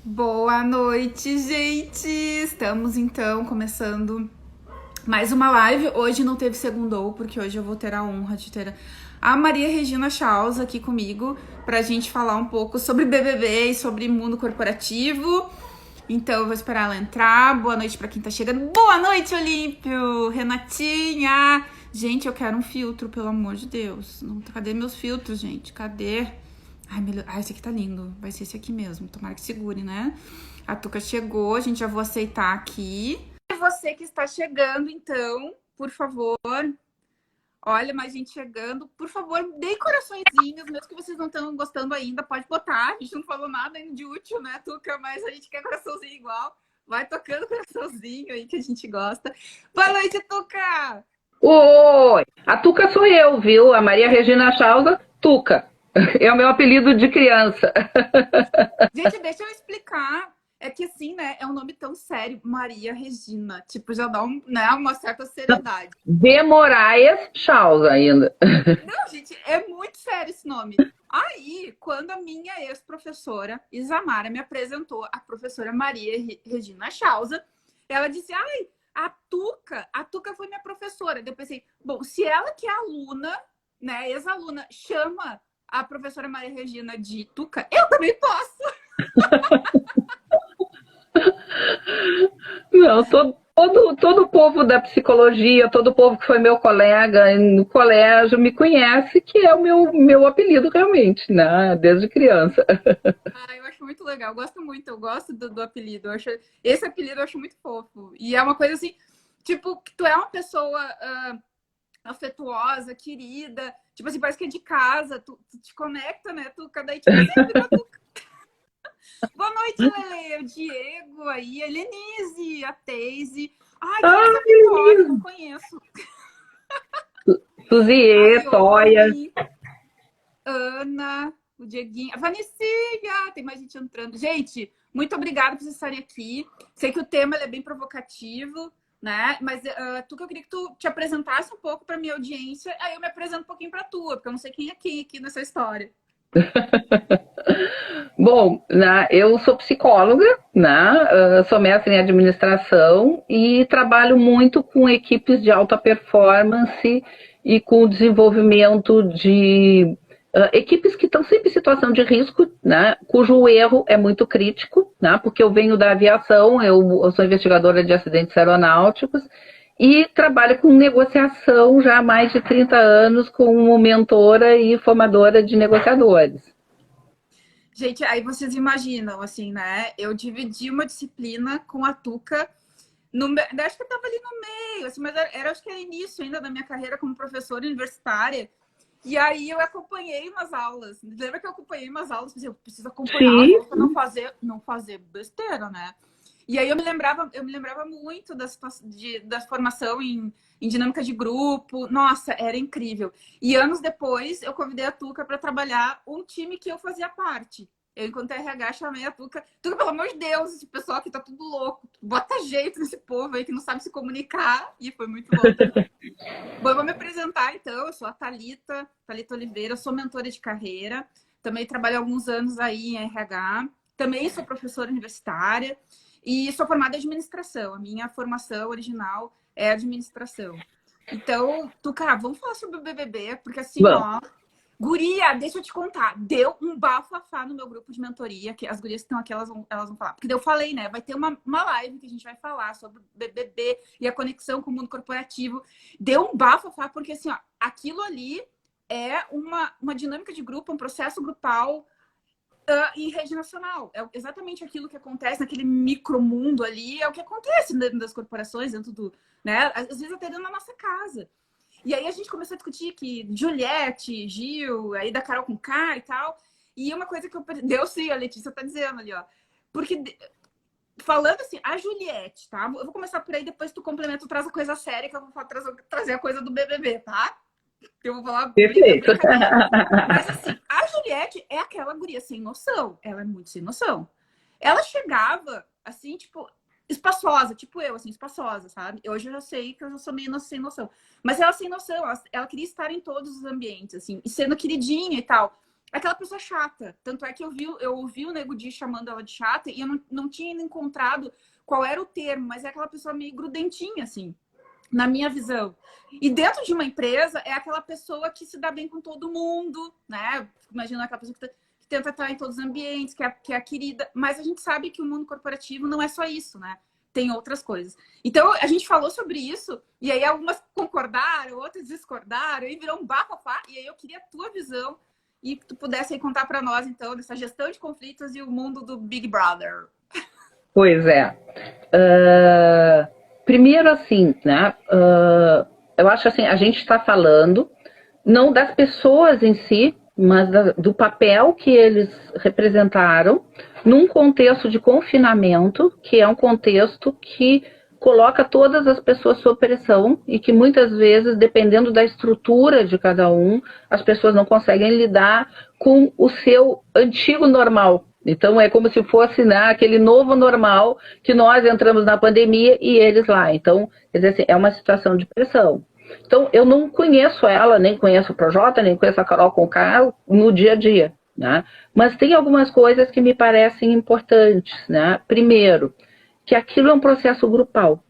Boa noite, gente! Estamos então começando mais uma live. Hoje não teve segundou, porque hoje eu vou ter a honra de ter a Maria Regina Chaus aqui comigo pra gente falar um pouco sobre BBB e sobre mundo corporativo. Então eu vou esperar ela entrar. Boa noite pra quem tá chegando. Boa noite, Olímpio! Renatinha! Gente, eu quero um filtro, pelo amor de Deus. Cadê meus filtros, gente? Cadê? Ai, esse aqui tá lindo. Vai ser esse aqui mesmo. Tomara que segure, né? A Tuca chegou, a gente já vou aceitar aqui. E você que está chegando, então, por favor, olha mais gente chegando. Por favor, dê coraçõezinhos, mesmo que vocês não estão gostando ainda, pode botar. A gente não falou nada ainda de útil, né, Tuca? Mas a gente quer coraçãozinho igual. Vai tocando coraçãozinho aí que a gente gosta. Boa noite, Tuca! Oi, a Tuca sou eu, viu? A Maria Regina Chausa, Tuca. É o meu apelido de criança. Gente, deixa eu explicar. É que assim, né? É um nome tão sério, Maria Regina. Tipo, já dá né, uma certa seriedade. De Moraes Chausa ainda. Não, gente, é muito sério esse nome. Aí, quando a minha ex-professora, Isamara, me apresentou a professora Maria Regina Chausa, ela disse, ai, a Tuca foi minha professora. Daí eu pensei, bom, se ela que é aluna, né, ex-aluna, chama a professora Maria Regina de Tuca, eu também posso. Não, todo o povo da psicologia, todo o povo que foi meu colega no colégio me conhece, que é o meu apelido realmente, né? Desde criança. Ah, eu acho muito legal, eu gosto do apelido. Esse apelido eu acho muito fofo. E é uma coisa assim, tipo, que tu é uma pessoa afetuosa, querida, tipo assim, parece que é de casa, tu te conecta, né? Tu cada aí, tipo assim, tu... Boa noite, Lele, o Diego aí, a Lenise, a Teise. Ai, quem é essa Vitória? Eu não conheço. A Suziê, Toia. Ione, Ana, o Dieguinho, a Vanessinha, tem mais gente entrando. Gente, muito obrigada por vocês estarem aqui. Sei que o tema é bem provocativo, né? Mas eu queria que tu te apresentasse um pouco para minha audiência, aí eu me apresento um pouquinho para tua, porque eu não sei quem é quem aqui nessa história. Bom, né, eu sou psicóloga, né, sou mestre em administração e trabalho muito com equipes de alta performance e com o desenvolvimento de equipes que estão sempre em situação de risco, né, cujo erro é muito crítico, né, porque eu venho da aviação, eu sou investigadora de acidentes aeronáuticos e trabalho com negociação já há mais de 30 anos como mentora e formadora de negociadores. Gente, aí vocês imaginam, assim, né? Eu dividi uma disciplina com a Tuca. Acho que eu estava ali no meio, assim, mas acho que era início ainda da minha carreira como professora universitária. E aí eu acompanhei umas aulas. Lembra que eu acompanhei umas aulas? Eu preciso acompanhar as Sim. aulas para não fazer besteira, né? E aí eu me lembrava muito da formação em dinâmica de grupo. Nossa, era incrível. E anos depois eu convidei a Tuca para trabalhar um time que eu fazia parte. Eu, enquanto RH, chamei a Tuca. Tuca, pelo amor de Deus, esse pessoal aqui tá tudo louco. Bota jeito nesse povo aí que não sabe se comunicar. E foi muito bom também. Bom, eu vou me apresentar então. Eu sou a Thalita Oliveira, eu sou mentora de carreira. Também trabalho há alguns anos aí em RH. Também sou professora universitária e sou formada em administração. A minha formação original é administração. Então, Tuca, vamos falar sobre o BBB, porque assim, Vamos. ó, guria, deixa eu te contar, deu um bafafá no meu grupo de mentoria, que as gurias que estão aqui, elas vão falar. Porque daí eu falei, né, vai ter uma live que a gente vai falar sobre o BBB e a conexão com o mundo corporativo. Deu um bafafá, porque assim, ó, aquilo ali é uma dinâmica de grupo, um processo grupal em rede nacional. É exatamente aquilo que acontece naquele micromundo ali, é o que acontece dentro das corporações, dentro do, né, às vezes até dentro da nossa casa. E aí a gente começou a discutir que Juliette, Gil, aí da Carol com K e tal. E uma coisa que eu... Deu sim, a Letícia tá dizendo ali, ó. Porque, falando assim, a Juliette, tá? Eu vou começar por aí, depois tu complementa, tu traz a coisa séria, que eu vou trazer a coisa do BBB, tá? Eu vou falar Perfeito. brincadeira. Mas assim, a Juliette é aquela guria sem noção. Ela é muito sem noção. Ela chegava, assim, tipo, espaçosa, tipo eu, assim, espaçosa, sabe? Hoje eu já sei que eu já sou meio sem noção. Mas ela sem noção, ela queria estar em todos os ambientes, assim, e sendo queridinha e tal. aquela pessoa chata. Tanto é que eu ouvi o Nego Di chamando ela de chata e eu não tinha ainda encontrado qual era o termo, mas é aquela pessoa meio grudentinha, assim, na minha visão. E dentro de uma empresa é aquela pessoa que se dá bem com todo mundo, né? Imagina aquela pessoa que tenta estar em todos os ambientes, que é a querida. Mas a gente sabe que o mundo corporativo não é só isso, né? Tem outras coisas. Então, a gente falou sobre isso, e aí algumas concordaram, outras discordaram, e virou um bafafá. E aí eu queria a tua visão e que tu pudesse aí contar para nós, então, dessa gestão de conflitos e o mundo do Big Brother. Pois é. Primeiro, assim, né? Eu acho assim, a gente está falando não das pessoas em si, mas do papel que eles representaram num contexto de confinamento, que é um contexto que coloca todas as pessoas sob pressão e que muitas vezes, dependendo da estrutura de cada um, as pessoas não conseguem lidar com o seu antigo normal. Então é como se fosse, né, aquele novo normal que nós entramos na pandemia e eles lá. Então, quer dizer assim, é uma situação de pressão. Então, eu não conheço ela, nem conheço o Projota, nem conheço a Carol Conká no dia a dia, né? Mas tem algumas coisas que me parecem importantes, né? Primeiro, que aquilo é um processo grupal.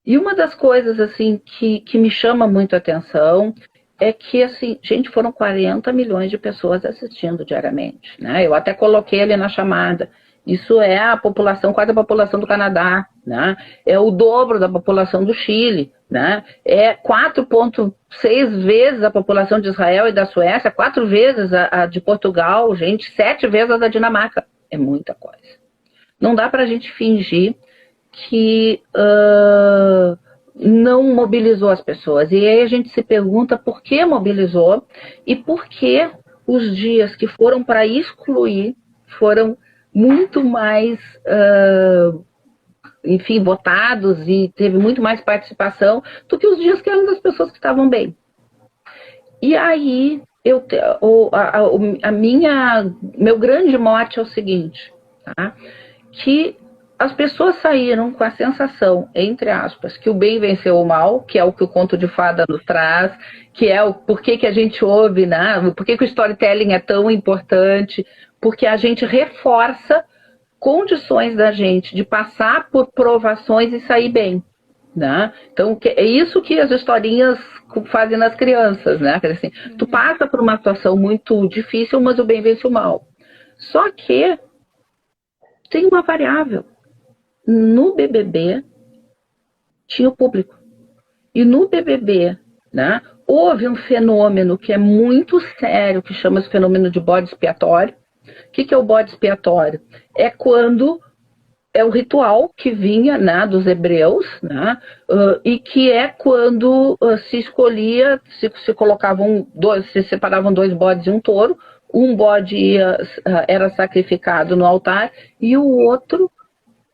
E uma das coisas, assim, que me chama muito a atenção é que, assim, gente, foram 40 milhões de pessoas assistindo diariamente, né? Eu até coloquei ali na chamada. Isso é a população, quase a população do Canadá, né? É o dobro da população do Chile, né? É 4,6 vezes a população de Israel e da Suécia, 4 vezes a de Portugal, gente, 7 vezes a da Dinamarca. É muita coisa. Não dá para a gente fingir que não mobilizou as pessoas. E aí a gente se pergunta por que mobilizou e por que os dias que foram para excluir foram muito mais, enfim, votados e teve muito mais participação do que os dias que eram das pessoas que estavam bem. E aí, meu grande mote é o seguinte, tá? Que as pessoas saíram com a sensação, entre aspas, que o bem venceu o mal, que é o que o conto de fada nos traz, que é o porquê que a gente ouve, né? Por que o storytelling é tão importante, porque a gente reforça condições da gente de passar por provações e sair bem, né? Então, é isso que as historinhas fazem nas crianças, né? Quer dizer assim, tu passa por uma situação muito difícil, mas o bem vence o mal. Só que tem uma variável. No BBB tinha o público. E no BBB, né, houve um fenômeno que é muito sério, que chama esse fenômeno de bode expiatório. O que é o bode expiatório? É quando é o ritual que vinha, né, dos hebreus, né, e que é quando se escolhia, se colocavam se separavam 2 bodes e um touro, um bode era sacrificado no altar e o outro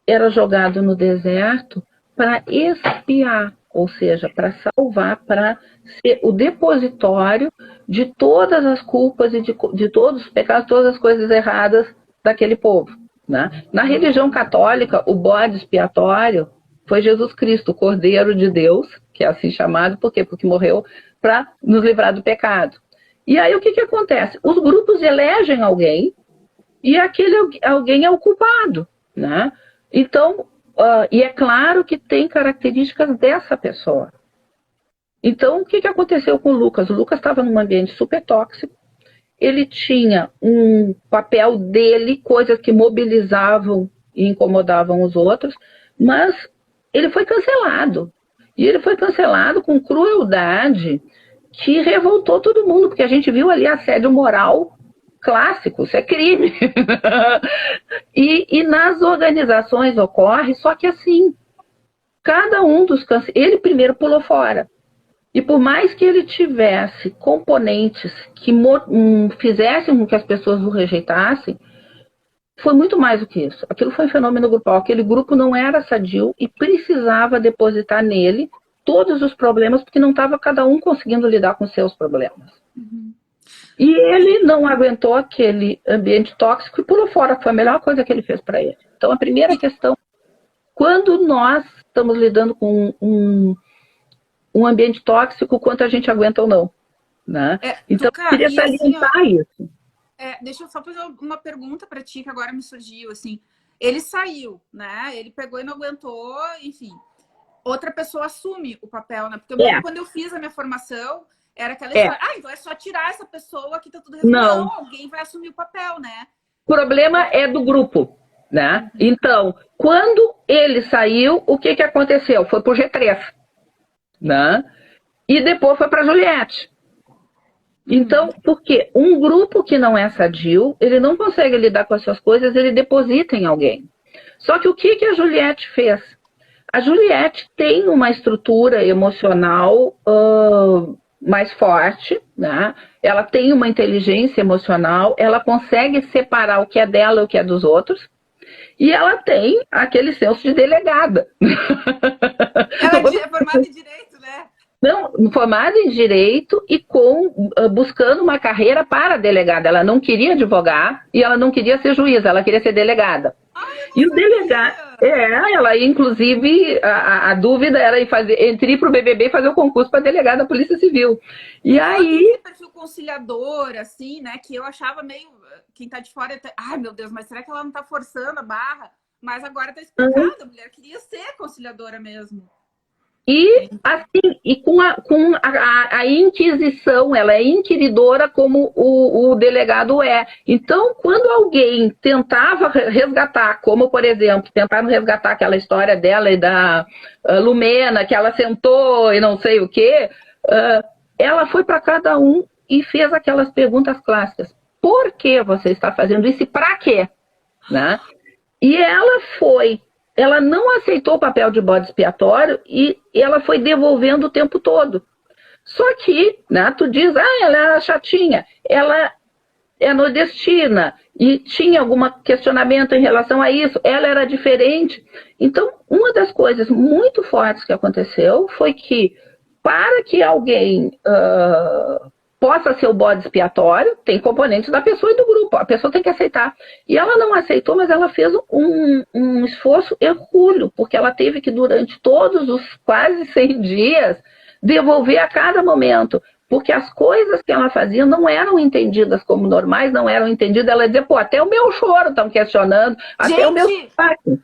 era jogado no deserto para expiar, ou seja, para salvar, para ser o depositório de todas as culpas e de todos os pecados, todas as coisas erradas daquele povo, né? Na religião católica, o bode expiatório foi Jesus Cristo, o Cordeiro de Deus, que é assim chamado, por quê? Porque morreu para nos livrar do pecado. E aí o que acontece? Os grupos elegem alguém e aquele alguém é o culpado, né? Então, e é claro que tem características dessa pessoa. Então, o que aconteceu com o Lucas? O Lucas estava num ambiente super tóxico, ele tinha um papel dele, coisas que mobilizavam e incomodavam os outros, mas ele foi cancelado. E ele foi cancelado com crueldade que revoltou todo mundo, porque a gente viu ali assédio moral clássico, isso é crime. e nas organizações ocorre, só que assim, cada um dos ele primeiro pulou fora. E por mais que ele tivesse componentes que fizessem com que as pessoas o rejeitassem, foi muito mais do que isso. Aquilo foi um fenômeno grupal. Aquele grupo não era sadio e precisava depositar nele todos os problemas, porque não estava cada um conseguindo lidar com seus problemas. Uhum. E ele não aguentou aquele ambiente tóxico e pulou fora. Foi a melhor coisa que ele fez para ele. Então, a primeira questão, quando nós estamos lidando com um ambiente tóxico, quanto a gente aguenta ou não, né? Então, eu queria salientar isso. Deixa eu só fazer uma pergunta para ti, que agora me surgiu, assim. Ele saiu, né? Ele pegou e não aguentou, enfim. Outra pessoa assume o papel, né? Porque eu lembro É, quando eu fiz a minha formação, era aquela é, história, então é só tirar essa pessoa que tá tudo resolvido. não. Não, alguém vai assumir o papel, né? O problema é do grupo, né? Então, quando ele saiu, o que aconteceu? Foi pro G3, né? E depois foi para Juliette. Então, porque um grupo que não é sadio, ele não consegue lidar com as suas coisas, ele deposita em alguém. Só que o que a Juliette fez? A Juliette tem uma estrutura emocional mais forte, né? Ela tem uma inteligência emocional, ela consegue separar o que é dela e o que é dos outros, e ela tem aquele senso de delegada. Ela é formada em direito, né? Não, formada em direito e buscando uma carreira para delegada. Ela não queria advogar e ela não queria ser juíza, ela queria ser delegada. Ai, eu E o não delegado, sabia. ela inclusive, a dúvida era entre ir para o BBB e fazer o concurso para delegada da Polícia Civil. E Ela tem aí, esse perfil conciliador, assim, né? Que eu achava meio. Quem tá de fora. Ai, meu Deus, mas será que ela não tá forçando a barra? Mas agora tá explicado, a mulher queria ser conciliadora mesmo. assim, e com a inquisição, ela é inquiridora como o delegado é. Então, quando alguém tentava resgatar, como por exemplo, tentaram resgatar aquela história dela e da Lumena, que ela sentou e não sei o quê, ela foi para cada um e fez aquelas perguntas clássicas. Por que você está fazendo isso e para quê? Né? E ela não aceitou o papel de bode expiatório e ela foi devolvendo o tempo todo. Só que, né, tu diz, ela era chatinha, ela é nordestina e tinha algum questionamento em relação a isso, ela era diferente. Então, uma das coisas muito fortes que aconteceu foi que, para que alguém possa ser o bode expiatório, tem componentes da pessoa e do grupo. A pessoa tem que aceitar. E ela não aceitou, mas ela fez um esforço hercúleo, porque ela teve que, durante todos os quase 100 dias, devolver a cada momento. Porque as coisas que ela fazia não eram entendidas como normais, não eram entendidas. Ela dizia, até o meu choro estão questionando, até o meu sotaque.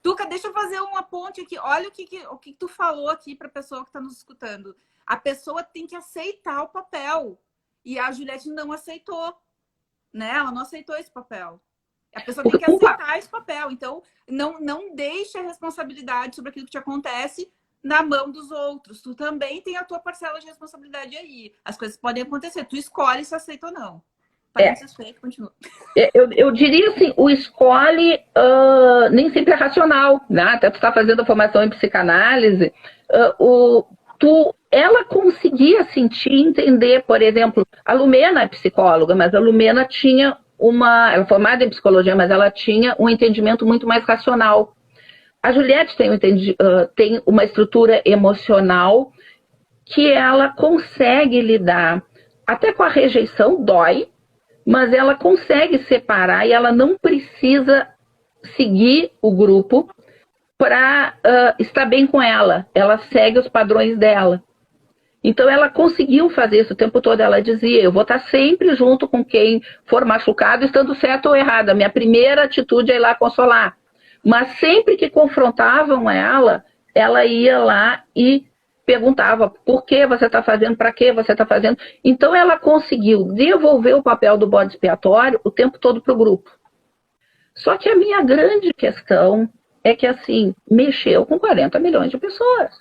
Tuca, deixa eu fazer uma ponte aqui. Olha o que tu falou aqui para a pessoa que está nos escutando. A pessoa tem que aceitar o papel. E a Juliette não aceitou. Né? Ela não aceitou esse papel. A pessoa tem que aceitar esse papel. Então, não deixe a responsabilidade sobre aquilo que te acontece na mão dos outros. Tu também tem a tua parcela de responsabilidade aí. As coisas podem acontecer. Tu escolhe se aceita ou não. Parênteses feito, continua. Eu diria assim, o escolhe nem sempre é racional, né? Até tu está fazendo a formação em psicanálise, ela conseguia sentir, entender, por exemplo, a Lumena é psicóloga, mas a Lumena tinha ela é formada em psicologia, mas ela tinha um entendimento muito mais racional. A Juliette tem uma estrutura emocional que ela consegue lidar, até com a rejeição, dói, mas ela consegue separar e ela não precisa seguir o grupo para estar bem com ela. Ela segue os padrões dela. Então ela conseguiu fazer isso o tempo todo. Ela dizia, eu vou estar sempre junto com quem for machucado, estando certo ou errado. A minha primeira atitude é ir lá consolar. Mas sempre que confrontavam ela ia lá e perguntava por que você está fazendo, para que você está fazendo. Então ela conseguiu devolver o papel do bode expiatório o tempo todo para o grupo. Só que a minha grande questão é que, assim, mexeu com 40 milhões de pessoas.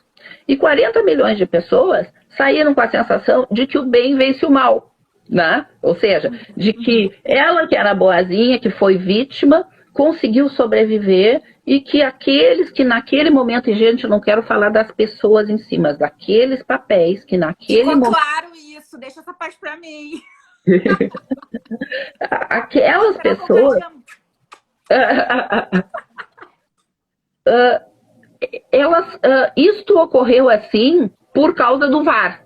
E 40 milhões de pessoas saíram com a sensação de que o bem vence o mal, né? Ou seja, de que ela, que era boazinha, que foi vítima, conseguiu sobreviver e que aqueles que naquele momento, e gente, eu não quero falar das pessoas em si, mas daqueles papéis que naquele Ficou momento... claro isso, deixa essa parte pra mim. Aquelas pessoas... Isto ocorreu assim por causa do VAR.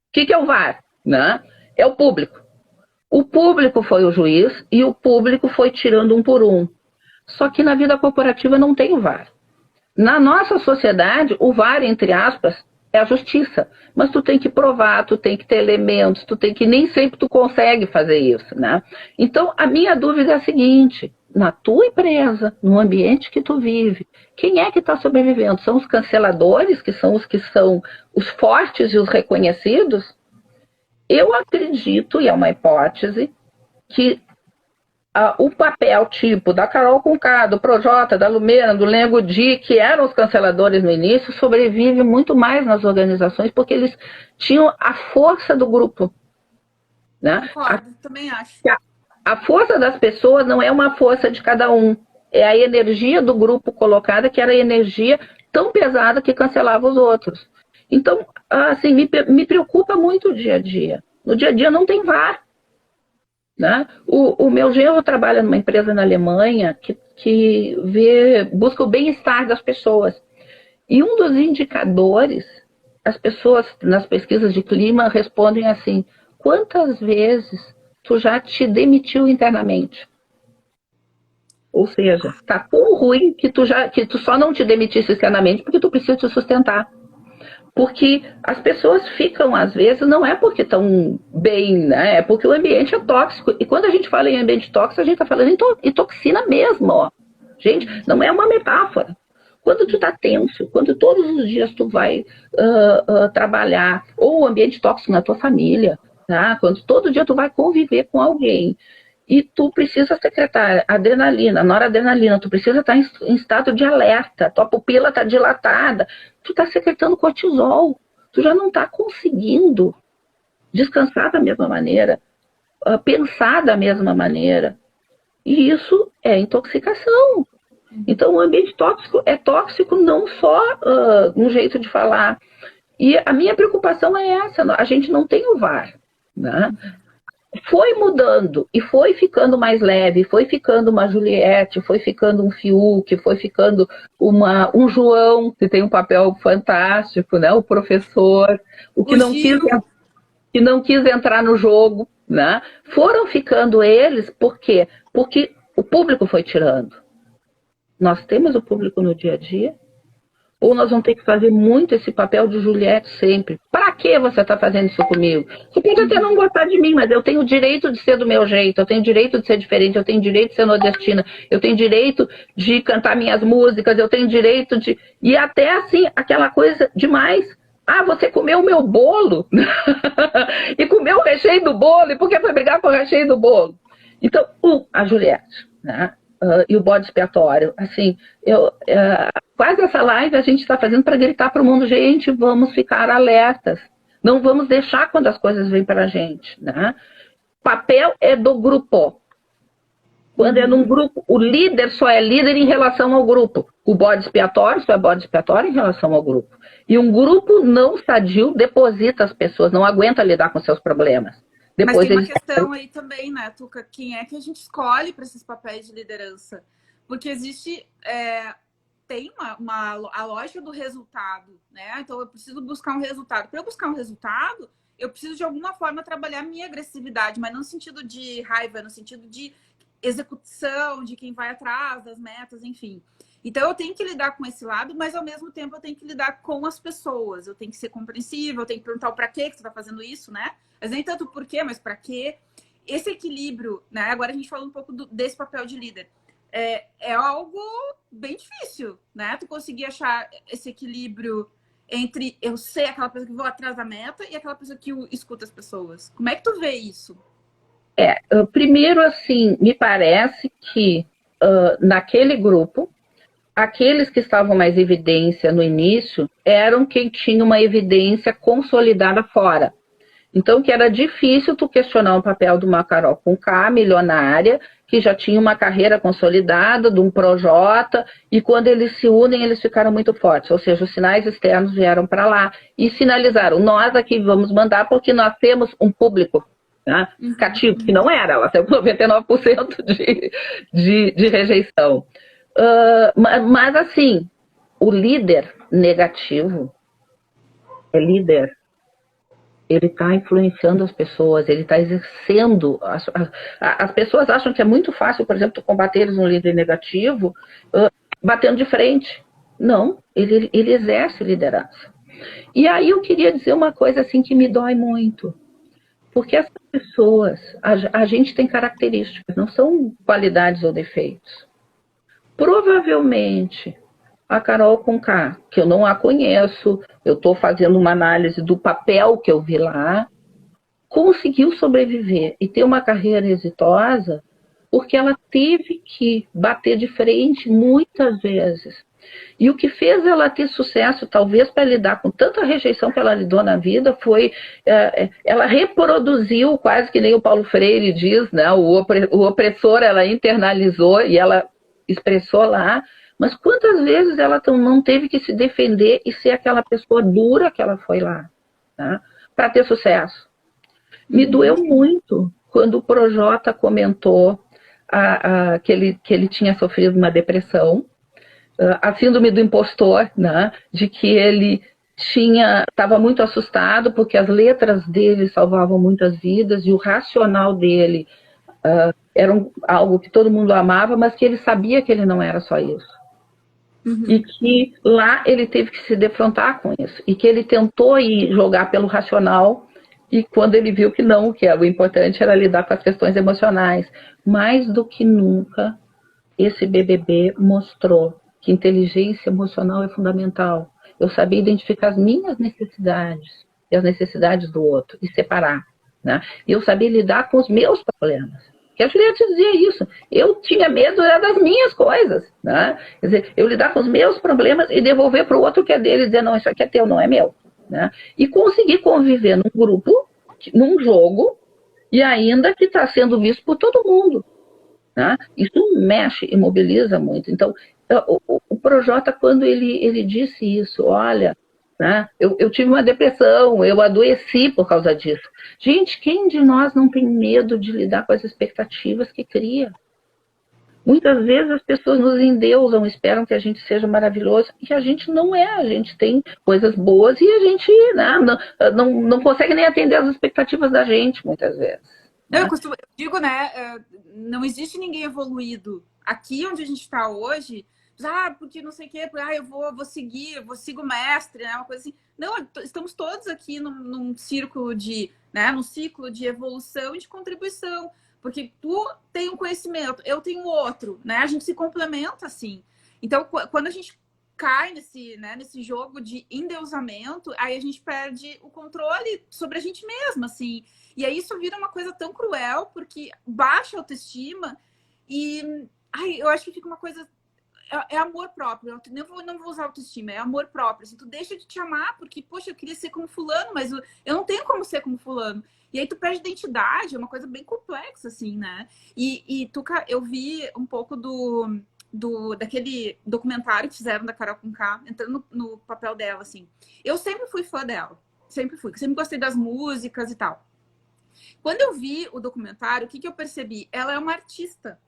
O que é o VAR? Né? É o público. O público foi o juiz e o público foi tirando um por um. Só que na vida corporativa não tem o VAR. Na nossa sociedade, o VAR, entre aspas, é a justiça. Mas tu tem que provar, tu tem que ter elementos, tu tem que nem sempre tu consegue fazer isso, né? Então, a minha dúvida é a seguinte: na tua empresa, no ambiente que tu vive, quem é que está sobrevivendo? São os canceladores, que são os fortes e os reconhecidos? Eu acredito, e é uma hipótese, que o papel tipo da Carol Conká, do Projota, da Lumena, do Lengo Di, que eram os canceladores no início, sobrevive muito mais nas organizações, porque eles tinham a força do grupo. Né? Concordo, também acho. A força das pessoas não é uma força de cada um, é a energia do grupo colocada, que era a energia tão pesada que cancelava os outros. Então, assim, me preocupa muito o dia a dia. No dia a dia não tem VAR. Né? O meu genro trabalha numa empresa na Alemanha que busca o bem-estar das pessoas. E um dos indicadores, as pessoas nas pesquisas de clima respondem assim: quantas vezes tu já te demitiu internamente? Ou seja, está tão ruim que tu só não te demitisse externamente porque tu precisa te sustentar. Porque as pessoas ficam, às vezes, não é porque estão bem, né? É porque o ambiente é tóxico. E quando a gente fala em ambiente tóxico, a gente está falando em toxina mesmo, ó. Gente, não é uma metáfora. Quando tu está tenso, quando todos os dias tu vai trabalhar, ou o ambiente tóxico na tua família, tá? Quando todo dia tu vai conviver com alguém, e tu precisa secretar adrenalina, noradrenalina, tu precisa estar em estado de alerta, tua pupila está dilatada, tu está secretando cortisol, tu já não está conseguindo descansar da mesma maneira, pensar da mesma maneira. E isso é intoxicação. Então o ambiente tóxico é tóxico não só no jeito de falar. E a minha preocupação é essa: a gente não tem o VAR, né? Foi mudando e foi ficando mais leve, foi ficando uma Juliette, foi ficando um Fiuk, foi ficando um João, que tem um papel fantástico, né? O professor, que não quis entrar no jogo, né? Foram ficando eles, por quê? Porque o público foi tirando. Nós temos o público no dia a dia? Ou nós vamos ter que fazer muito esse papel de Juliette sempre? Para que você está fazendo isso comigo? Você pode até não gostar de mim, mas eu tenho o direito de ser do meu jeito, eu tenho o direito de ser diferente, eu tenho o direito de ser nordestina, eu tenho o direito de cantar minhas músicas, eu tenho o direito de... E até assim, aquela coisa demais. Ah, você comeu o meu bolo? E comeu o recheio do bolo? E por que foi brigar com o recheio do bolo? Então, a Juliette, né? E o bode expiatório. Assim, quase essa live a gente está fazendo para gritar para o mundo: gente, vamos ficar alertas. Não vamos deixar quando as coisas vêm para a gente. Né? Papel é do grupo. Quando é num grupo, o líder só é líder em relação ao grupo. O bode expiatório só é bode expiatório em relação ao grupo. E um grupo não sadio deposita as pessoas, não aguenta lidar com seus problemas. Depois mas tem uma questão aí também, né, Tuca? Quem é que a gente escolhe para esses papéis de liderança? Porque existe... tem a lógica do resultado, né? Então eu preciso buscar um resultado. Para eu buscar um resultado, eu preciso de alguma forma trabalhar a minha agressividade, mas não no sentido de raiva, no sentido de execução, de quem vai atrás das metas, enfim. Então eu tenho que lidar com esse lado, mas ao mesmo tempo eu tenho que lidar com as pessoas. Eu tenho que ser compreensível, eu tenho que perguntar o para que você está fazendo isso, né? Mas nem tanto o porquê, mas para quê. Esse equilíbrio, né? Agora a gente falou um pouco desse papel de líder. É algo bem difícil, né? Tu conseguir achar esse equilíbrio entre eu ser aquela pessoa que vou atrás da meta e aquela pessoa que escuta as pessoas. Como é que tu vê isso? Primeiro, assim, me parece que naquele grupo, aqueles que estavam mais em evidência no início eram quem tinha uma evidência consolidada fora. Então, que era difícil tu questionar o papel de uma Carol Conká, milionária, que já tinha uma carreira consolidada, de um Projota, e quando eles se unem, eles ficaram muito fortes. Ou seja, os sinais externos vieram para lá e sinalizaram: nós aqui vamos mandar porque nós temos um público, né, cativo, que não era, ela tem 99% de rejeição. Mas assim, o líder negativo é líder. Ele está influenciando as pessoas, ele está exercendo. As pessoas acham que é muito fácil, por exemplo, combater um líder negativo batendo de frente. Não, ele exerce liderança. E aí eu queria dizer uma coisa assim que me dói muito, porque essas pessoas, a gente tem características, não são qualidades ou defeitos. Provavelmente a Carol Conká, que eu não a conheço, eu estou fazendo uma análise do papel que eu vi lá, conseguiu sobreviver e ter uma carreira exitosa porque ela teve que bater de frente muitas vezes. E o que fez ela ter sucesso, talvez para lidar com tanta rejeição que ela lidou na vida, foi ela reproduziu, quase que nem o Paulo Freire diz, né? O opressor ela internalizou e ela expressou lá, mas quantas vezes ela não teve que se defender e ser aquela pessoa dura que ela foi lá, tá? Para ter sucesso. Me doeu muito quando o Projota comentou que ele tinha sofrido uma depressão, a síndrome do impostor, né? De que ele estava muito assustado porque as letras dele salvavam muitas vidas e o racional dele era algo que todo mundo amava, mas que ele sabia que ele não era só isso. E que lá ele teve que se defrontar com isso. E que ele tentou ir jogar pelo racional e quando ele viu que não, que o importante era lidar com as questões emocionais. Mais do que nunca, esse BBB mostrou que inteligência emocional é fundamental. Eu sabia identificar as minhas necessidades e as necessidades do outro e separar, né? E eu sabia lidar com os meus problemas. Que a Juliette dizia isso. Eu tinha medo das minhas coisas, né? Quer dizer, eu lidar com os meus problemas e devolver para o outro que é dele e dizer, não, isso aqui é teu, não é meu. Né? E conseguir conviver num grupo, num jogo, e ainda que está sendo visto por todo mundo. Né? Isso mexe e mobiliza muito. Então, o Projota, quando ele disse isso, olha, né, eu tive uma depressão, eu adoeci por causa disso. Gente, quem de nós não tem medo de lidar com as expectativas que cria? Muitas vezes as pessoas nos endeusam, esperam que a gente seja maravilhoso, e a gente não é, a gente tem coisas boas e a gente, né, não consegue nem atender as expectativas da gente, muitas vezes. Né? Eu digo, né, não existe ninguém evoluído. Aqui onde a gente está hoje, porque não sei o quê, eu vou seguir, eu sigo o mestre, né, uma coisa assim. Não, estamos todos aqui num círculo num ciclo de evolução e de contribuição. Porque tu tem um conhecimento, eu tenho outro, né? A gente se complementa assim. Então, quando a gente cai nesse jogo de endeusamento, aí a gente perde o controle sobre a gente mesma, assim. E aí isso vira uma coisa tão cruel, porque baixa a autoestima e eu acho que fica uma coisa... É amor próprio. Eu não vou usar autoestima, é amor próprio. Assim, tu deixa de te amar, porque, poxa, eu queria ser como fulano, mas eu não tenho como ser como fulano. E aí tu perde identidade, é uma coisa bem complexa, assim, né? E eu vi um pouco daquele documentário que fizeram da Carol Conká, entrando no papel dela, assim. Eu sempre fui fã dela, sempre gostei das músicas e tal. Quando eu vi o documentário, o que eu percebi? Ela é uma artista.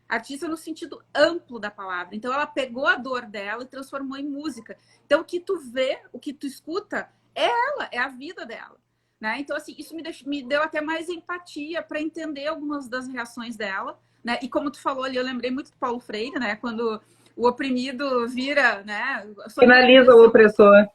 Artista no sentido amplo da palavra. Então, ela pegou a dor dela e transformou em música. Então, o que tu vê, o que tu escuta, é ela, é a vida dela. Né? Então, assim, isso me deu até mais empatia para entender algumas das reações dela. Né? E como tu falou ali, eu lembrei muito do Paulo Freire, né? Quando o oprimido vira, né? Finaliza o opressor.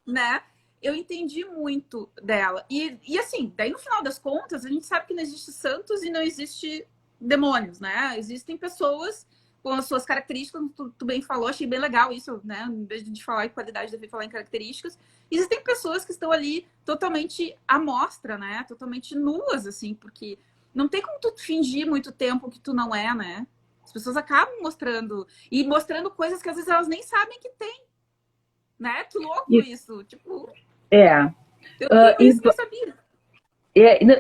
Né? Eu entendi muito dela. E assim, daí no final das contas, a gente sabe que não existe santos e não existe demônios, né? Existem pessoas com as suas características, tu bem falou, achei bem legal isso, né? Em vez de falar em qualidade, deve falar em características. Existem pessoas que estão ali totalmente à mostra, né? Totalmente nuas, assim, porque não tem como tu fingir muito tempo que tu não é, né? As pessoas acabam mostrando, e mostrando coisas que às vezes elas nem sabem que tem, né? Que louco isso, tipo... Eu isso não sabia.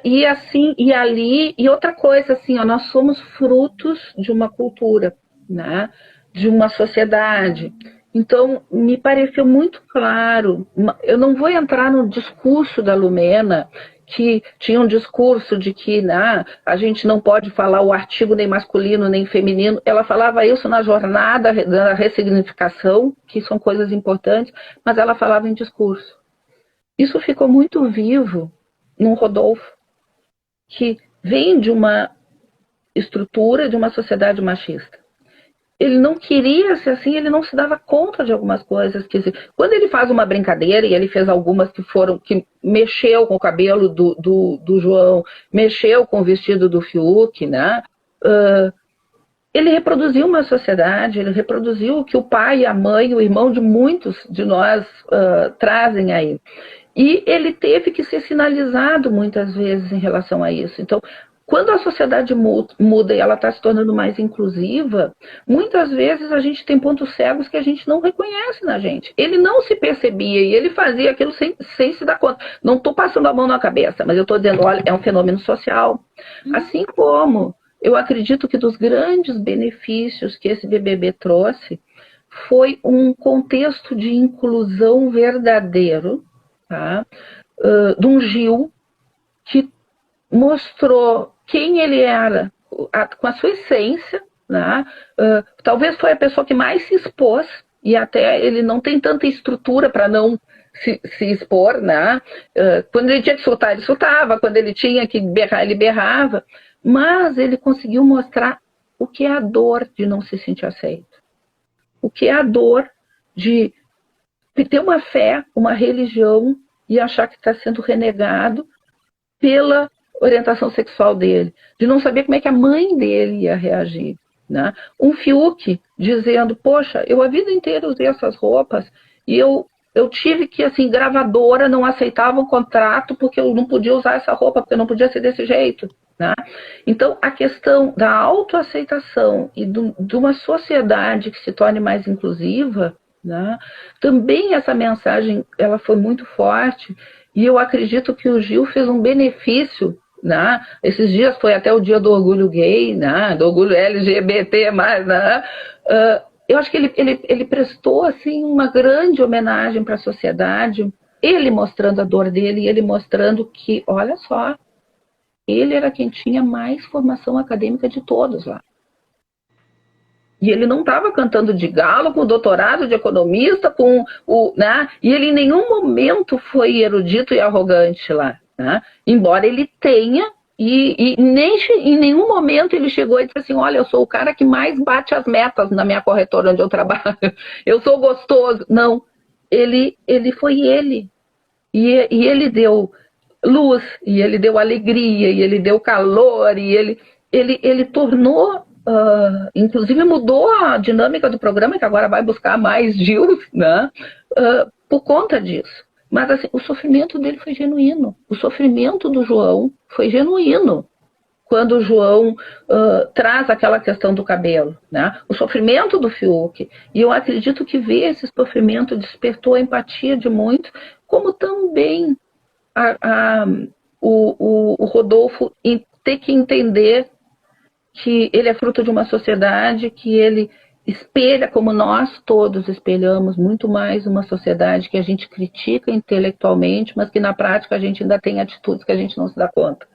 E assim, e ali, e outra coisa, assim, ó, nós somos frutos de uma cultura, né? De uma sociedade. Então, me pareceu muito claro, eu não vou entrar no discurso da Lumena, que tinha um discurso de que a gente não pode falar o artigo nem masculino nem feminino. Ela falava isso na jornada da ressignificação, que são coisas importantes, mas ela falava em discurso. Isso ficou muito vivo no Rodolfo, que vem de uma estrutura de uma sociedade machista. ele não queria ser assim, ele não se dava conta de algumas coisas. Quando ele faz uma brincadeira, e ele fez algumas que mexeu com o cabelo do João, mexeu com o vestido do Fiuk, né? Ele reproduziu uma sociedade, ele reproduziu o que o pai, a mãe, o irmão de muitos de nós trazem aí. E ele teve que ser sinalizado muitas vezes em relação a isso. Então, quando a sociedade muda e ela está se tornando mais inclusiva, muitas vezes a gente tem pontos cegos que a gente não reconhece na gente. Ele não se percebia e ele fazia aquilo sem se dar conta. Não estou passando a mão na cabeça, mas eu estou dizendo, olha, é um fenômeno social. Assim como eu acredito que dos grandes benefícios que esse BBB trouxe foi um contexto de inclusão verdadeiro, tá? De um Gil que mostrou quem ele era com a sua essência, né? Talvez foi a pessoa que mais se expôs, e até ele não tem tanta estrutura para não se expor, né? Quando ele tinha que soltar, ele soltava, quando ele tinha que berrar, ele berrava, mas ele conseguiu mostrar o que é a dor de não se sentir aceito, o que é a dor de ter uma fé, uma religião e achar que está sendo renegado pela orientação sexual dele, de não saber como é que a mãe dele ia reagir, né? Um Fiuk dizendo, poxa, eu a vida inteira usei essas roupas e eu tive que, assim, gravadora não aceitava o contrato porque eu não podia usar essa roupa, porque eu não podia ser desse jeito, né? Então, a questão da autoaceitação e de uma sociedade que se torne mais inclusiva, né? Também essa mensagem ela foi muito forte e eu acredito que o Gil fez um benefício, né? Esses dias foi até o dia do orgulho gay, né? Do orgulho LGBT+, né? Eu acho que ele prestou assim, uma grande homenagem para a sociedade, ele mostrando a dor dele e ele mostrando que, olha só, ele era quem tinha mais formação acadêmica de todos lá. E ele não estava cantando de galo, com doutorado de economista, né? E ele em nenhum momento foi erudito e arrogante lá, né? Embora ele tenha, e nem em nenhum momento ele chegou e disse assim, olha, eu sou o cara que mais bate as metas na minha corretora onde eu trabalho, eu sou gostoso. Não, ele foi ele. E ele deu luz, e ele deu alegria, e ele deu calor, e ele tornou... inclusive mudou a dinâmica do programa, que agora vai buscar mais Gil, né? Por conta disso. Mas assim, o sofrimento dele foi genuíno. O sofrimento do João foi genuíno. Quando o João traz aquela questão do cabelo, né? O sofrimento do Fiuk. E eu acredito que ver esse sofrimento despertou a empatia de muitos, como também o Rodolfo ter que entender que ele é fruto de uma sociedade que ele espelha, como nós todos espelhamos, muito mais uma sociedade que a gente critica intelectualmente, mas que na prática a gente ainda tem atitudes que a gente não se dá conta.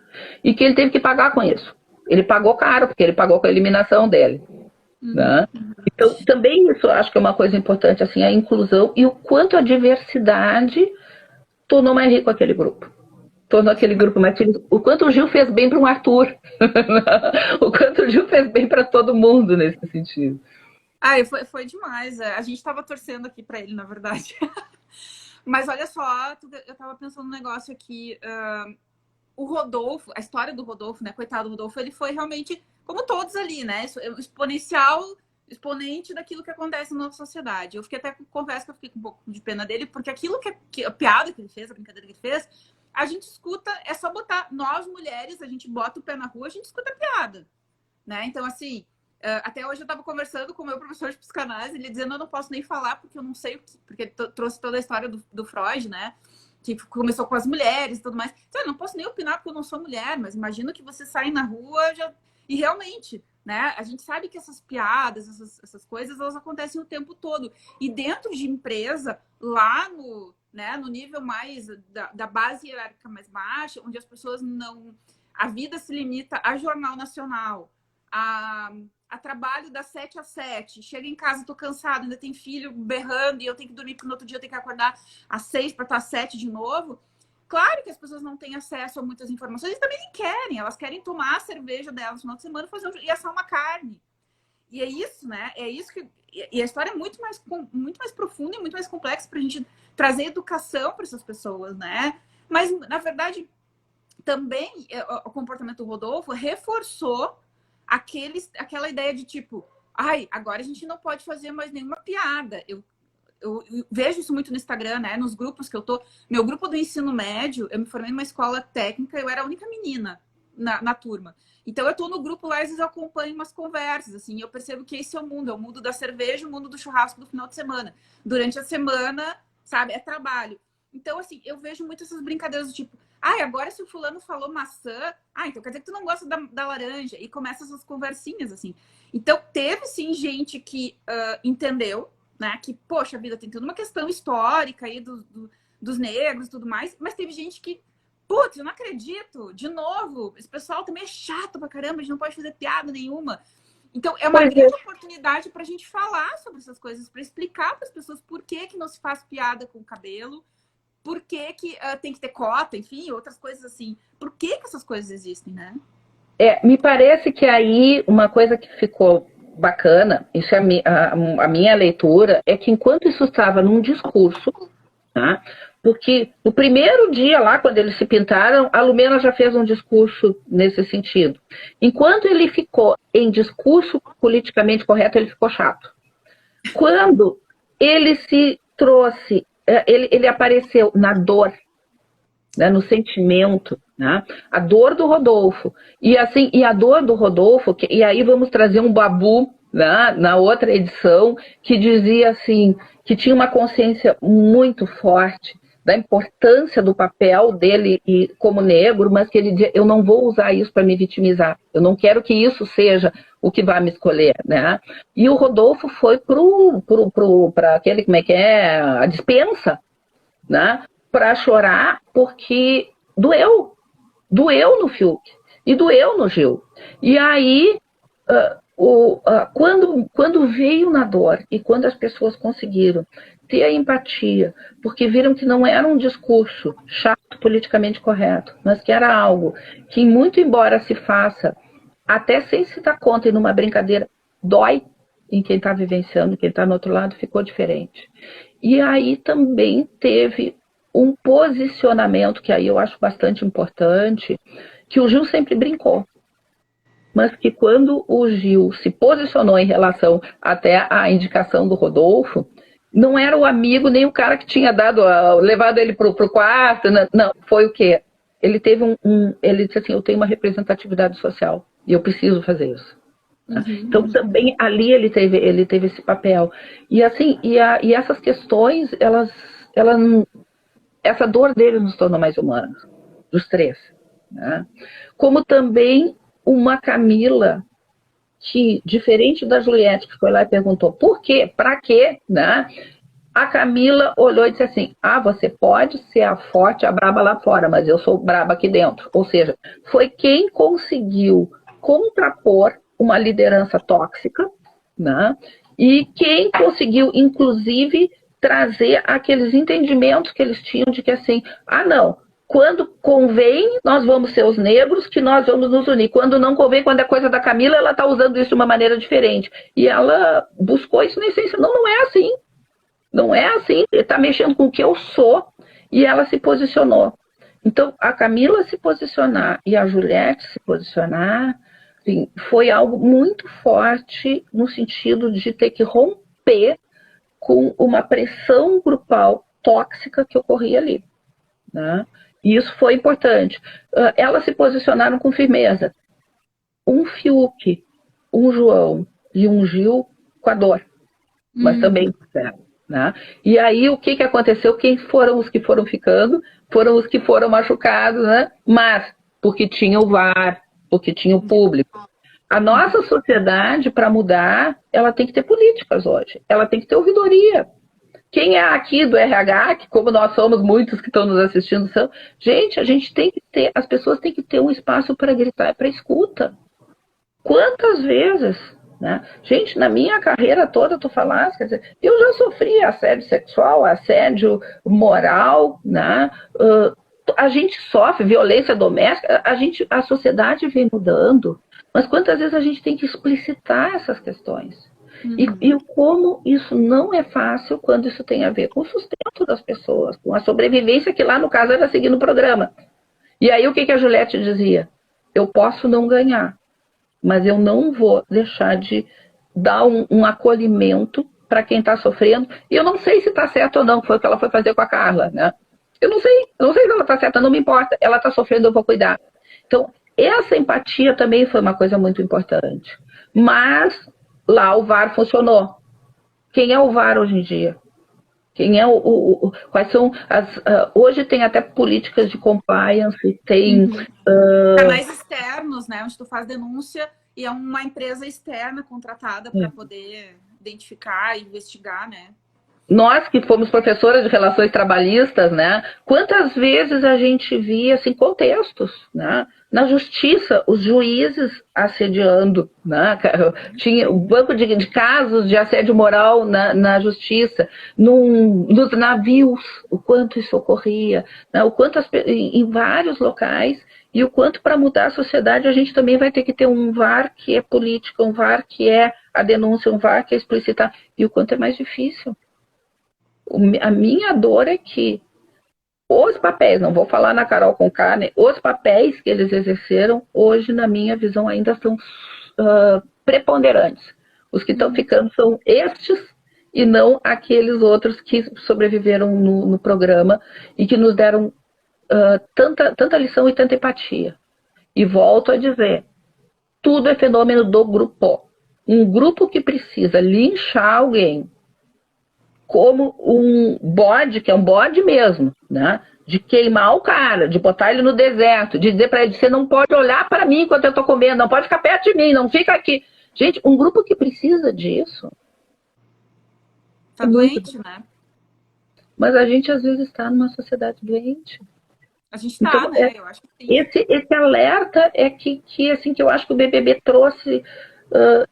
E que ele teve que pagar com isso. Ele pagou caro, porque ele pagou com a eliminação dele. Né? Então, também isso eu acho que é uma coisa importante, assim, a inclusão e o quanto a diversidade tornou mais rico aquele grupo. Tornou aquele grupo mais feliz. O quanto o Gil fez bem para um Arthur. O quanto o Gil fez bem para todo mundo nesse sentido. Foi demais. A gente estava torcendo aqui para ele, na verdade. Mas olha só, eu estava pensando um negócio aqui. O Rodolfo, a história do Rodolfo, né? Coitado do Rodolfo, ele foi realmente, como todos ali, né? Exponente daquilo que acontece na nossa sociedade. Eu confesso que eu fiquei com um pouco de pena dele, porque aquilo a piada que ele fez, a brincadeira que ele fez, a gente escuta, é só botar. Nós, mulheres, a gente bota o pé na rua, a gente escuta a piada, né? Então, assim, até hoje eu estava conversando com o meu professor de psicanálise, ele dizendo, eu não posso nem falar, porque eu não sei o que... Porque ele trouxe toda a história do Freud, né? Que começou com as mulheres e tudo mais. Então, eu não posso nem opinar porque eu não sou mulher, mas imagino que você sai na rua e realmente, né? A gente sabe que essas piadas, essas coisas, elas acontecem o tempo todo. E dentro de empresa, lá no nível mais da base hierárquica mais baixa, onde as pessoas não... A vida se limita a jornal nacional, a trabalho das 7 às 7, chega em casa, tô cansado, ainda tem filho berrando e eu tenho que dormir porque no outro dia eu tenho que acordar às 6 para estar às 7 de novo. Claro que as pessoas não têm acesso a muitas informações, eles também nem querem, elas querem tomar a cerveja delas no final de semana e assar uma carne. E é isso, né? É isso que. E a história é muito mais profunda e muito mais complexa para a gente trazer educação para essas pessoas, né? Mas, na verdade, também o comportamento do Rodolfo reforçou aquela ideia de tipo, ai, agora a gente não pode fazer mais nenhuma piada. Eu vejo isso muito no Instagram, né? Nos grupos que eu tô. Meu grupo do ensino médio, eu me formei numa escola técnica, eu era a única menina na turma. Então eu tô no grupo lá, às vezes eu acompanho umas conversas, assim, e eu percebo que esse é o mundo da cerveja, o mundo do churrasco do final de semana. Durante a semana, sabe, é trabalho. Então, assim, eu vejo muito essas brincadeiras do tipo, ai, agora se o fulano falou maçã, então quer dizer que tu não gosta da laranja. E começa essas conversinhas, assim. Então, teve sim gente que entendeu, né? Que, poxa vida, tem toda uma questão histórica aí dos negros e tudo mais, mas teve gente que, putz, eu não acredito, de novo, esse pessoal também é chato pra caramba, a gente não pode fazer piada nenhuma. Então, é uma grande oportunidade pra gente falar sobre essas coisas, pra explicar para as pessoas por que não se faz piada com o cabelo, por que tem que ter cota, enfim, outras coisas assim. Por que essas coisas existem, né? Me parece que aí uma coisa que ficou bacana, isso é a minha leitura, é que enquanto isso estava num discurso, tá? Porque no primeiro dia lá, quando eles se pintaram, a Lumena já fez um discurso nesse sentido. Enquanto ele ficou em discurso politicamente correto, ele ficou chato. Quando ele se trouxe, ele apareceu na dor, né, no sentimento, né, a dor do Rodolfo. E assim, e a dor do Rodolfo, e aí vamos trazer um Babu, né, na outra edição, que dizia assim, que tinha uma consciência muito forte da importância do papel dele como negro, mas que ele dizia, eu não vou usar isso para me vitimizar, eu não quero que isso seja o que vai me escolher, né? E o Rodolfo foi para aquele, como é que é, a despensa, né? Para chorar, porque doeu no Fiuk e doeu no Gil. E aí, quando veio na dor e quando as pessoas conseguiram ter a empatia, porque viram que não era um discurso chato, politicamente correto, mas que era algo que, muito embora se faça, até sem se dar conta e numa brincadeira, dói em quem está vivenciando, quem está no outro lado, ficou diferente. E aí também teve um posicionamento, que aí eu acho bastante importante, que o Gil sempre brincou. Mas que quando o Gil se posicionou em relação até à indicação do Rodolfo, não era o amigo nem o cara que tinha levado ele para o quarto, não, foi o quê? Ele teve ele disse assim, eu tenho uma representatividade social e eu preciso fazer isso. Uhum. Então também ali ele teve esse papel. E assim, e essas questões, essa dor dele nos tornou mais humanos, dos três. Né? Como também uma Camila que, diferente da Juliette, que foi lá e perguntou por quê, para quê, né? A Camila olhou e disse assim, você pode ser a forte, a braba lá fora, mas eu sou braba aqui dentro. Ou seja, foi quem conseguiu contrapor uma liderança tóxica, né? E quem conseguiu, inclusive, trazer aqueles entendimentos que eles tinham de que assim, não, quando convém, nós vamos ser os negros, que nós vamos nos unir. Quando não convém, quando é coisa da Camila, ela está usando isso de uma maneira diferente. E ela buscou isso na essência. Não é assim. Não é assim. Ele está mexendo com o que eu sou. E ela se posicionou. Então, a Camila se posicionar e a Juliette se posicionar, assim, foi algo muito forte no sentido de ter que romper com uma pressão grupal tóxica que ocorria ali. Né? E isso foi importante. Elas se posicionaram com firmeza. Um Fiuk, um João e um Gil com a dor. Mas também né? E aí o que aconteceu? Quem foram os que foram ficando? Foram os que foram machucados, né? Mas porque tinha o VAR, porque tinha o público. A nossa sociedade, para mudar, ela tem que ter políticas hoje. Ela tem que ter ouvidoria. Quem é aqui do RH, que como nós somos muitos que estão nos assistindo, gente, a gente tem que ter, as pessoas têm que ter um espaço para gritar, para escuta. Quantas vezes, né? Gente, na minha carreira toda, tu falaste, quer dizer, eu já sofri assédio sexual, assédio moral, né? A gente sofre violência doméstica, a sociedade vem mudando, Mas quantas vezes a gente tem que explicitar essas questões? Uhum. E como isso não é fácil quando isso tem a ver com o sustento das pessoas, com a sobrevivência, que lá no caso era seguir no programa. E aí o que a Juliette dizia? Eu posso não ganhar, mas eu não vou deixar de dar um acolhimento para quem está sofrendo. E eu não sei se está certo ou não, que foi o que ela foi fazer com a Carla, né? Eu não sei se ela está certa, não me importa. Ela está sofrendo, eu vou cuidar. Então, essa empatia também foi uma coisa muito importante. Mas lá o VAR funcionou. Quem é o VAR hoje em dia? Quem é quais são as. Hoje tem até políticas de compliance, tem. Canais externos, né? Onde tu faz denúncia e é uma empresa externa contratada para poder identificar e investigar, né? Nós que fomos professoras de relações trabalhistas, né? Quantas vezes a gente via assim, contextos, né? Na justiça, os juízes assediando, né? Tinha o banco de casos de assédio moral na justiça, nos navios, o quanto isso ocorria, né? O quanto em vários locais, e o quanto para mudar a sociedade a gente também vai ter que ter um VAR que é política, um VAR que é a denúncia, um VAR que é explicitar, e o quanto é mais difícil. A minha dor é que os papéis, não vou falar na Carol Conká, né, os papéis que eles exerceram, hoje, na minha visão, ainda são preponderantes. Os que estão ficando são estes e não aqueles outros que sobreviveram no programa e que nos deram tanta lição e tanta empatia. E volto a dizer, tudo é fenômeno do grupo. Um grupo que precisa linchar alguém como um bode, que é um bode mesmo, né? De queimar o cara, de botar ele no deserto, de dizer para ele, você não pode olhar para mim enquanto eu estou comendo, não pode ficar perto de mim, não fica aqui. Gente, um grupo que precisa disso. Tá doente, né? Mas a gente às vezes está numa sociedade doente. A gente tá, então, né? Eu acho que sim. Esse alerta é que eu acho que o BBB trouxe.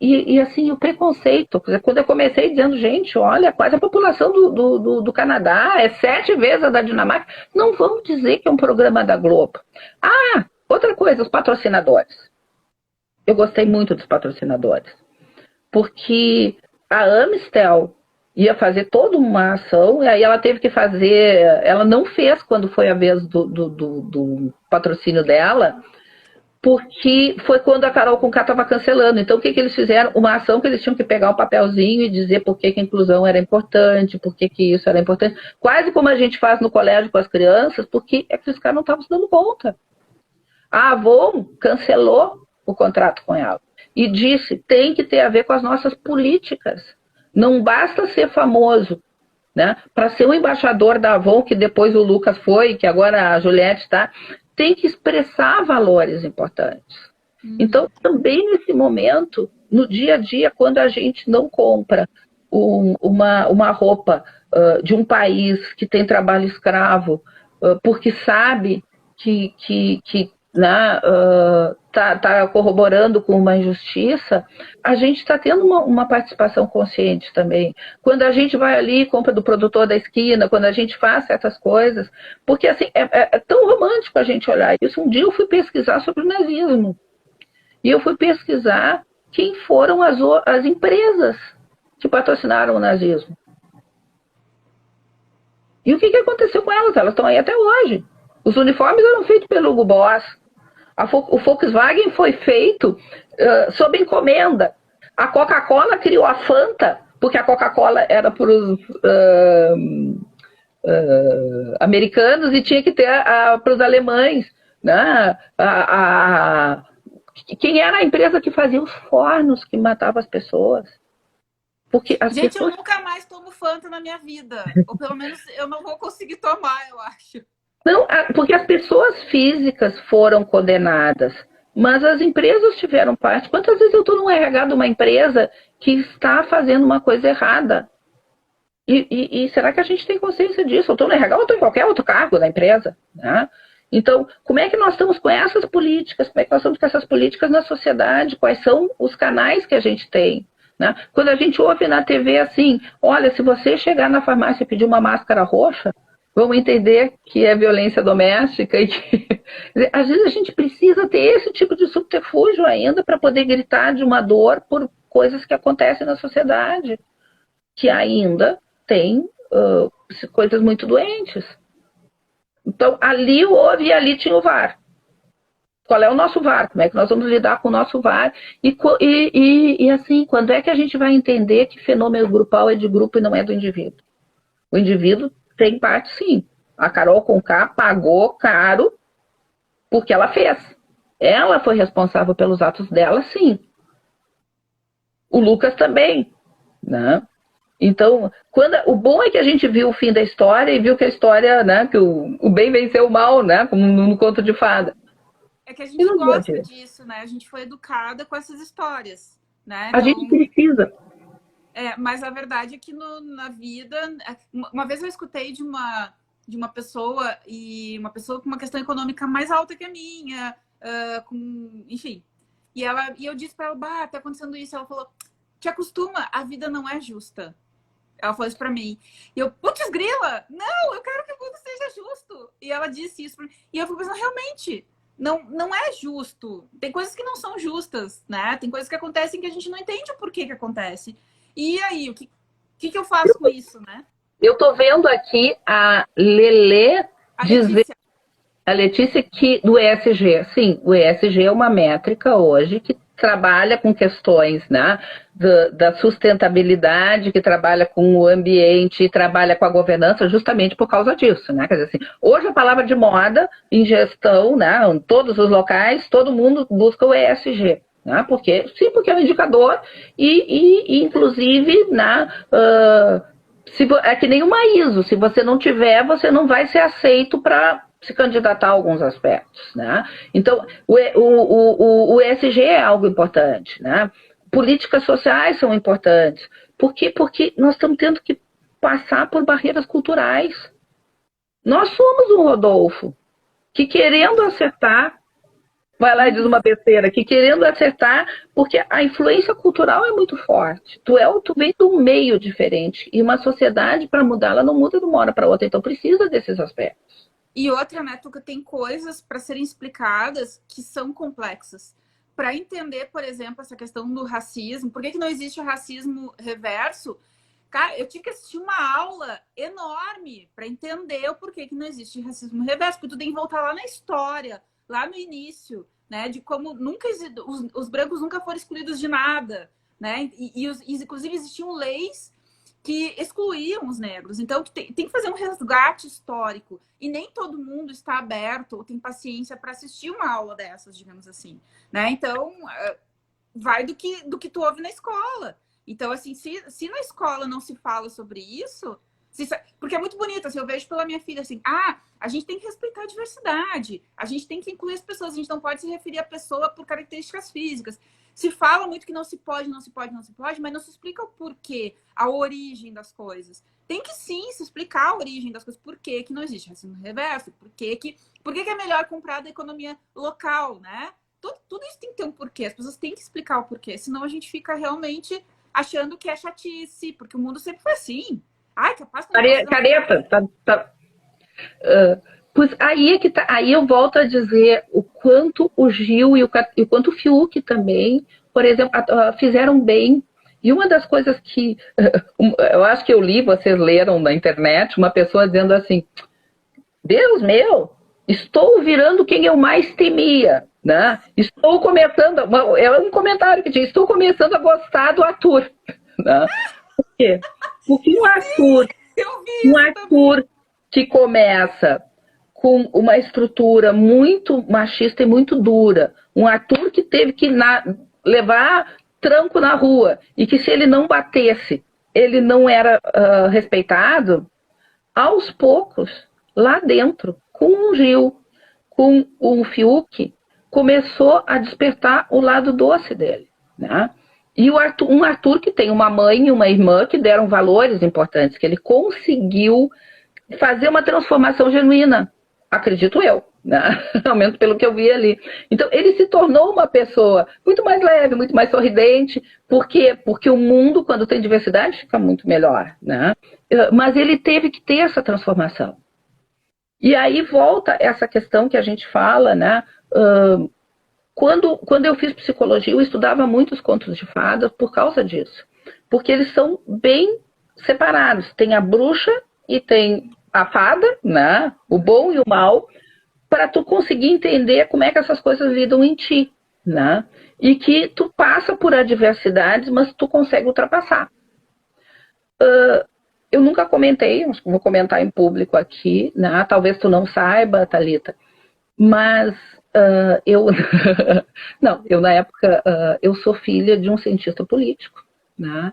E assim, o preconceito. Quando eu comecei dizendo, gente, olha, quase a população do Canadá é 7 vezes a da Dinamarca. Não vamos dizer que é um programa da Globo. Ah, outra coisa, os patrocinadores. Eu gostei muito dos patrocinadores. Porque a Amistel ia fazer toda uma ação, e aí ela teve que fazer. Ela não fez quando foi a vez do patrocínio dela, porque foi quando a Carol Conká estava cancelando. Então, o que eles fizeram? Uma ação que eles tinham que pegar um papelzinho e dizer por que a inclusão era importante, por que isso era importante. Quase como a gente faz no colégio com as crianças, porque é que os caras não estavam se dando conta. A Avon cancelou o contrato com ela e disse, tem que ter a ver com as nossas políticas. Não basta ser famoso, né? Para ser um embaixador da Avon, que depois o Lucas foi, que agora a Juliette está, tem que expressar valores importantes. Então, também nesse momento, no dia a dia, quando a gente não compra uma roupa de um país que tem trabalho escravo, porque sabe que tá corroborando com uma injustiça, a gente está tendo uma participação consciente também. Quando a gente vai ali e compra do produtor da esquina, quando a gente faz certas coisas, porque assim, é tão romântico a gente olhar isso. Um dia eu fui pesquisar sobre o nazismo, e eu fui pesquisar quem foram as empresas que patrocinaram o nazismo. E o que aconteceu com elas? Elas estão aí até hoje. Os uniformes eram feitos pelo Hugo Boss. O Volkswagen foi feito sob encomenda. A Coca-Cola criou a Fanta, porque a Coca-Cola era para os americanos e tinha que ter para os alemães. Né? Quem era a empresa que fazia os fornos que matava as pessoas? Porque as Gente, pessoas... eu nunca mais tomo Fanta na minha vida. Ou pelo menos eu não vou conseguir tomar, eu acho. Não, porque as pessoas físicas foram condenadas, mas as empresas tiveram parte. Quantas vezes eu estou no RH de uma empresa que está fazendo uma coisa errada? E será que a gente tem consciência disso? Eu estou no RH ou estou em qualquer outro cargo da empresa? Né? Então, como é que nós estamos com essas políticas? Como é que nós estamos com essas políticas na sociedade? Quais são os canais que a gente tem? Né? Quando a gente ouve na TV assim, olha, se você chegar na farmácia e pedir uma máscara roxa, Vamos entender que é violência doméstica e que às vezes a gente precisa ter esse tipo de subterfúgio ainda para poder gritar de uma dor por coisas que acontecem na sociedade, que ainda tem coisas muito doentes. Então, ali houve e ali tinha o VAR. Qual é o nosso VAR? Como é que nós vamos lidar com o nosso VAR? E assim, quando é que a gente vai entender que fenômeno grupal é de grupo e não é do indivíduo? O indivíduo tem parte, sim. A Carol Conká pagou caro porque ela fez. Ela foi responsável pelos atos dela, sim. O Lucas também, né? Então, o bom é que a gente viu o fim da história e viu que a história, né, que o bem venceu o mal, né, como no conto de fada. É que a gente gosta disso, né? A gente foi educada com essas histórias, né? Então, a gente precisa. Mas a verdade é que na vida... Uma vez eu escutei de uma pessoa, e uma pessoa com uma questão econômica mais alta que a minha, enfim. E eu disse para ela, tá acontecendo isso. Ela falou, te acostuma, a vida não é justa. Ela falou isso pra mim. E eu, putz grila, não, eu quero que o mundo seja justo. E ela disse isso pra mim. E eu fico pensando, realmente, não é justo. Tem coisas que não são justas, né? Tem coisas que acontecem que a gente não entende o porquê que acontece. E aí, o que eu faço com isso, né? Eu tô vendo aqui a Lelê dizer... A Letícia que do ESG, sim, o ESG é uma métrica hoje que trabalha com questões, né, da sustentabilidade, que trabalha com o ambiente, trabalha com a governança justamente por causa disso, né? Quer dizer assim, hoje a palavra de moda em gestão, né, em todos os locais, todo mundo busca o ESG, né? Porque é um indicador e inclusive, né, é que nem uma ISO, se você não tiver, você não vai ser aceito para se candidatar a alguns aspectos, né? Então, o ESG é algo importante, né? Políticas sociais são importantes. Por quê? Porque nós estamos tendo que passar por barreiras culturais. Nós somos um Rodolfo que querendo acertar, vai lá e diz uma besteira, que querendo acertar, porque a influência cultural é muito forte. Tu vem de um meio diferente e uma sociedade, para mudar, ela não muda de uma hora para outra, então precisa desses aspectos. E outra, né, Tuca, tem coisas para serem explicadas que são complexas. Para entender, por exemplo, essa questão do racismo, por que não existe o racismo reverso? Cara, eu tive que assistir uma aula enorme para entender o porquê que não existe racismo reverso, porque tu tem que voltar lá na história, lá no início, né, de como os brancos nunca foram excluídos de nada, né, inclusive existiam leis que excluíam os negros. Então, tem que fazer um resgate histórico. E nem todo mundo está aberto ou tem paciência para assistir uma aula dessas, digamos assim, né? Então, vai do que tu ouve na escola. Então, assim, se na escola não se fala sobre isso... Porque é muito bonito, assim, eu vejo pela minha filha, assim, a gente tem que respeitar a diversidade, a gente tem que incluir as pessoas, a gente não pode se referir à pessoa por características físicas. Se fala muito que não se pode, mas não se explica o porquê, a origem das coisas. Tem que sim se explicar a origem das coisas, por que não existe racismo reverso, por que é melhor comprar da economia local, né? Tudo isso tem que ter um porquê, as pessoas têm que explicar o porquê, senão a gente fica realmente achando que é chatice, porque o mundo sempre foi assim. Ai, capaz que careta, pois aí é que tá, aí eu volto a dizer o quanto o Gil e o quanto o Fiuk também, por exemplo, fizeram bem. E uma das coisas que eu acho que eu li, vocês leram na internet, uma pessoa dizendo assim: Deus meu, estou virando quem eu mais temia, né? Estou começando, é um comentário que diz, estou começando a gostar do Arthur, né? Por quê? Porque um Arthur que começa com uma estrutura muito machista e muito dura, um Arthur que teve que levar tranco na rua, e que se ele não batesse, ele não era respeitado, aos poucos, lá dentro, com o Gil, com o Fiuk, começou a despertar o lado doce dele, né? E um Arthur que tem uma mãe e uma irmã que deram valores importantes, que ele conseguiu fazer uma transformação genuína, acredito eu, né? Ao menos pelo que eu vi ali. Então, ele se tornou uma pessoa muito mais leve, muito mais sorridente. Por quê? Porque o mundo, quando tem diversidade, fica muito melhor, né? Mas ele teve que ter essa transformação. E aí volta essa questão que a gente fala, né? Quando eu fiz psicologia, eu estudava muito os contos de fadas por causa disso. Porque eles são bem separados. Tem a bruxa e tem a fada, né? O bom e o mal, para tu conseguir entender como é que essas coisas lidam em ti, né? E que tu passa por adversidades, mas tu consegue ultrapassar. Eu nunca comentei, acho que vou comentar em público aqui, né? Talvez tu não saiba, Thalita, mas eu não, eu na época eu sou filha de um cientista político, né?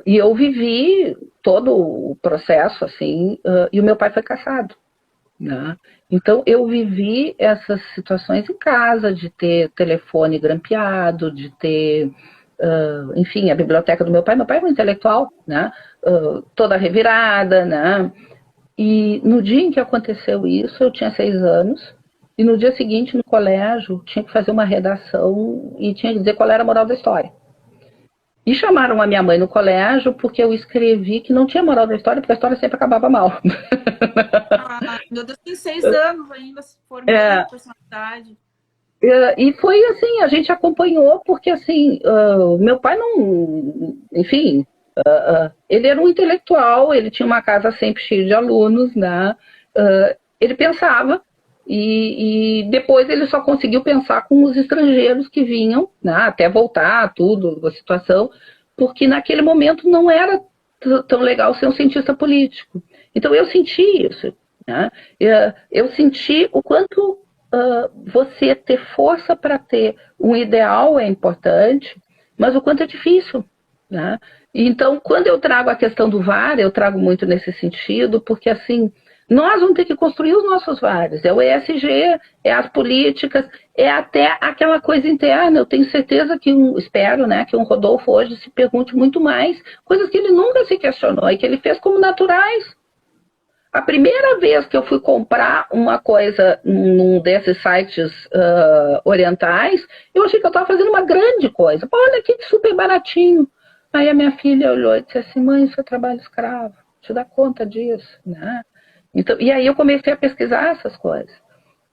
E eu vivi todo o processo assim, e o meu pai foi cassado, né? Então eu vivi essas situações em casa, de ter telefone grampeado, de ter, enfim, a biblioteca do meu pai é um intelectual, né? Toda revirada, né? E no dia em que aconteceu isso, eu tinha 6 anos, e no dia seguinte, no colégio, tinha que fazer uma redação e tinha que dizer qual era a moral da história. E chamaram a minha mãe no colégio porque eu escrevi que não tinha moral da história, porque a história sempre acabava mal. Ah, meu Deus, tem 6 anos ainda se formando personalidade. E foi assim, a gente acompanhou, porque assim, meu pai não, enfim, ele era um intelectual, ele tinha uma casa sempre cheia de alunos, né? Ele pensava, e depois ele só conseguiu pensar com os estrangeiros que vinham, né? Até voltar, tudo, a situação, porque naquele momento não era tão legal ser um cientista político. Então eu senti isso, né? Eu senti o quanto você ter força para ter um ideal é importante, mas o quanto é difícil, né? Então, quando eu trago a questão do VAR, eu trago muito nesse sentido, porque assim, nós vamos ter que construir os nossos VARs. É o ESG, é as políticas, é até aquela coisa interna. Eu tenho certeza que espero, né, que um Rodolfo hoje se pergunte muito mais, coisas que ele nunca se questionou e que ele fez como naturais. A primeira vez que eu fui comprar uma coisa num desses sites orientais, eu achei que eu estava fazendo uma grande coisa. Pô, olha que super baratinho. Aí a minha filha olhou e disse assim, mãe, isso é trabalho escravo, te dá conta disso, né? Então, e aí eu comecei a pesquisar essas coisas.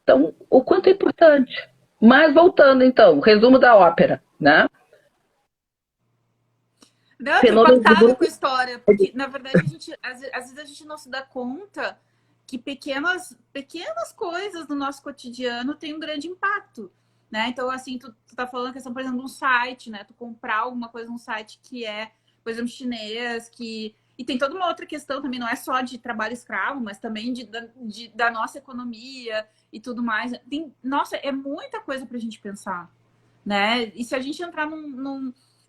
Então, o quanto é importante. Mas voltando então, resumo da ópera, né? Não, eu tô Fenômeno de impactada com grupo. a história, porque na verdade a gente, às vezes a gente não se dá conta que pequenas coisas do nosso cotidiano têm um grande impacto, né? Então, assim, tu tá falando a questão, por exemplo, de um site, né? Tu comprar alguma coisa num site que é, por exemplo, chinês, que... E tem toda uma outra questão também, não é só de trabalho escravo, mas também da nossa economia e tudo mais. Nossa, é muita coisa pra gente pensar, né? E se a gente entrar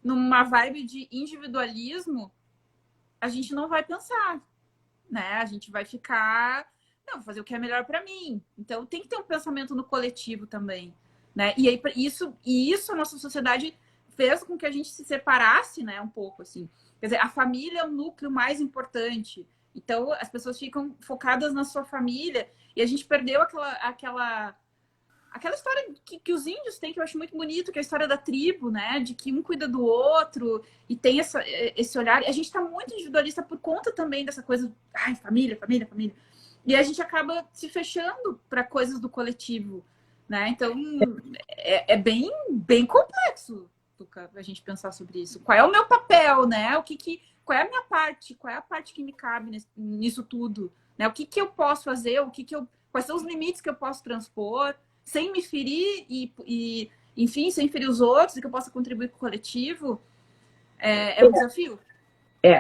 numa vibe de individualismo, a gente não vai pensar, né? A gente vai ficar, não, vou fazer o que é melhor para mim. Então tem que ter um pensamento no coletivo também, né? E aí isso a nossa sociedade fez com que a gente se separasse, né, um pouco assim. Quer dizer, a família é o núcleo mais importante. Então as pessoas ficam focadas na sua família e a gente perdeu aquela história que os índios têm, que eu acho muito bonito, que é a história da tribo, né? De que um cuida do outro e tem esse olhar. E a gente está muito individualista por conta também dessa coisa, ai, família, família, família. E a gente acaba se fechando para coisas do coletivo, né? Então, é bem complexo, Tuca, a gente pensar sobre isso. Qual é o meu papel, né? Qual é a minha parte? Qual é a parte que me cabe nisso tudo? Né? O que eu posso fazer? Quais são os limites que eu posso transpor? Sem me ferir enfim, sem ferir os outros e que eu possa contribuir com o coletivo, é um desafio.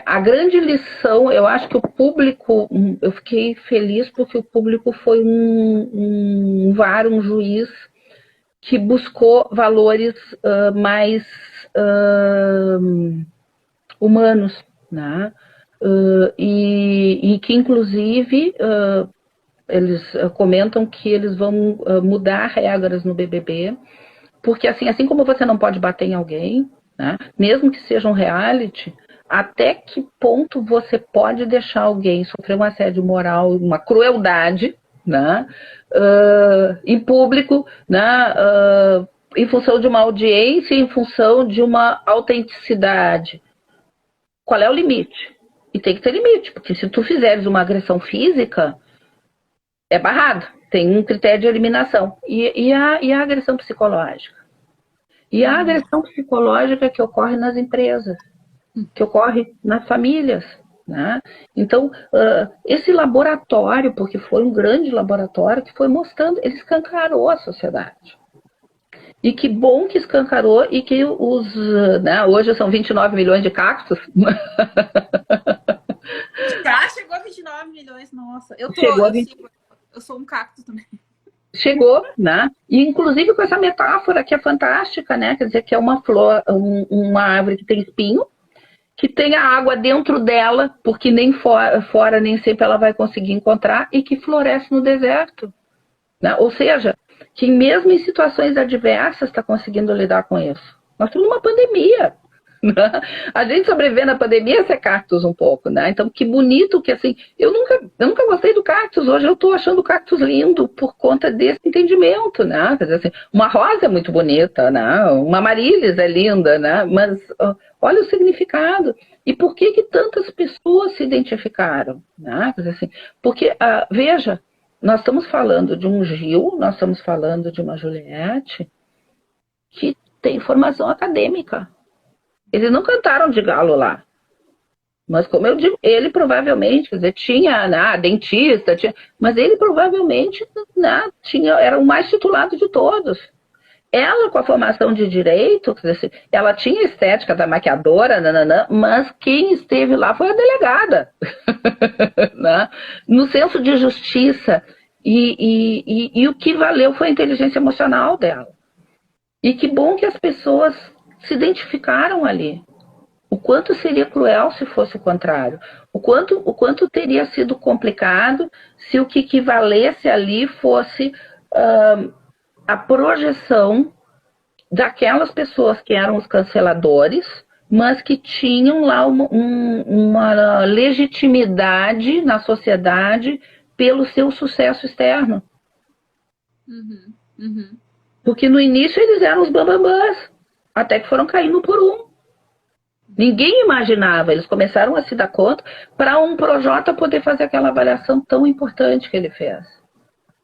A grande lição, eu acho que o público, eu fiquei feliz porque o público foi um VAR, um juiz que buscou valores mais humanos, né? E que inclusive eles comentam que eles vão mudar regras no BBB, porque assim como você não pode bater em alguém, né, mesmo que seja um reality, até que ponto você pode deixar alguém sofrer um assédio moral, uma crueldade, né, em público, né, em função de uma audiência, em função de uma autenticidade. Qual é o limite? E tem que ter limite, porque se tu fizeres uma agressão física, é barrado. Tem um critério de eliminação. E a agressão psicológica? E a agressão psicológica que ocorre nas empresas, que ocorre nas famílias. Né? Então, esse laboratório, porque foi um grande laboratório que foi mostrando, ele escancarou a sociedade. E que bom que escancarou e que hoje são 29 milhões de cactos. Já chegou a 29 milhões, nossa. Eu sou um cacto também. Chegou, né? E inclusive com essa metáfora que é fantástica, né? Quer dizer, que é uma flor, uma árvore que tem espinho, que tem a água dentro dela, porque nem fora nem sempre ela vai conseguir encontrar, e que floresce no deserto. Né? Ou seja, que mesmo em situações adversas está conseguindo lidar com isso. Nós estamos numa pandemia. Né? A gente sobreviver na pandemia é ser cactus um pouco, né? Então, que bonito que assim... Eu nunca gostei do cactus. Hoje eu estou achando o cactus lindo por conta desse entendimento, né? Quer dizer, assim, uma rosa é muito bonita, né? Uma amaryllis é linda, né? Mas olha o significado. E por que tantas pessoas se identificaram? Né? Quer dizer, assim, porque, veja, nós estamos falando de um Gil, nós estamos falando de uma Juliette que tem formação acadêmica. Eles não cantaram de galo lá. Mas, como eu digo, ele provavelmente, quer dizer, tinha dentista, mas ele provavelmente era o mais titulado de todos. Ela, com a formação de direito, quer dizer, ela tinha a estética da maquiadora, mas quem esteve lá foi a delegada. Né? No senso de justiça. E o que valeu foi a inteligência emocional dela. E que bom que as pessoas se identificaram ali. O quanto seria cruel se fosse o contrário. O quanto teria sido complicado se o que equivalesse ali fosse a projeção daquelas pessoas que eram os canceladores, mas que tinham lá uma legitimidade na sociedade pelo seu sucesso externo. Porque no início eles eram os bambambãs, até que foram caindo por um. Ninguém imaginava, eles começaram a se dar conta para um Projota poder fazer aquela avaliação tão importante que ele fez.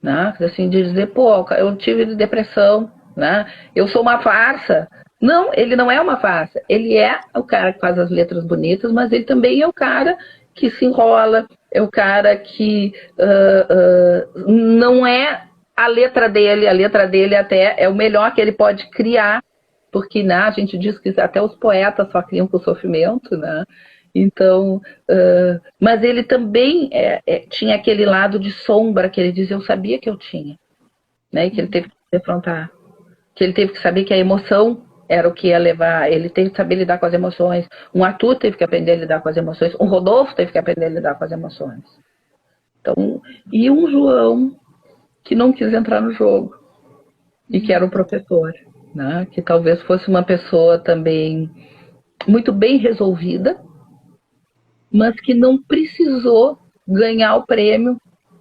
Né? Assim, de dizer, pô, eu tive depressão, né? Eu sou uma farsa. Não, ele não é uma farsa. Ele é o cara que faz as letras bonitas, mas ele também é o cara que se enrola, é o cara que não é a letra dele até é o melhor que ele pode criar, porque a gente diz que até os poetas só criam com sofrimento, né? Então, mas ele também tinha aquele lado de sombra que ele diz, eu sabia que eu tinha, né? E que ele teve que defrontar, que ele teve que saber que a emoção era o que ia levar, ele teve que saber lidar com as emoções, um Arthur teve que aprender a lidar com as emoções, um Rodolfo teve que aprender a lidar com as emoções. Então, e um João que não quis entrar no jogo, e que era um professor, né? Que talvez fosse uma pessoa também muito bem resolvida, mas que não precisou ganhar o prêmio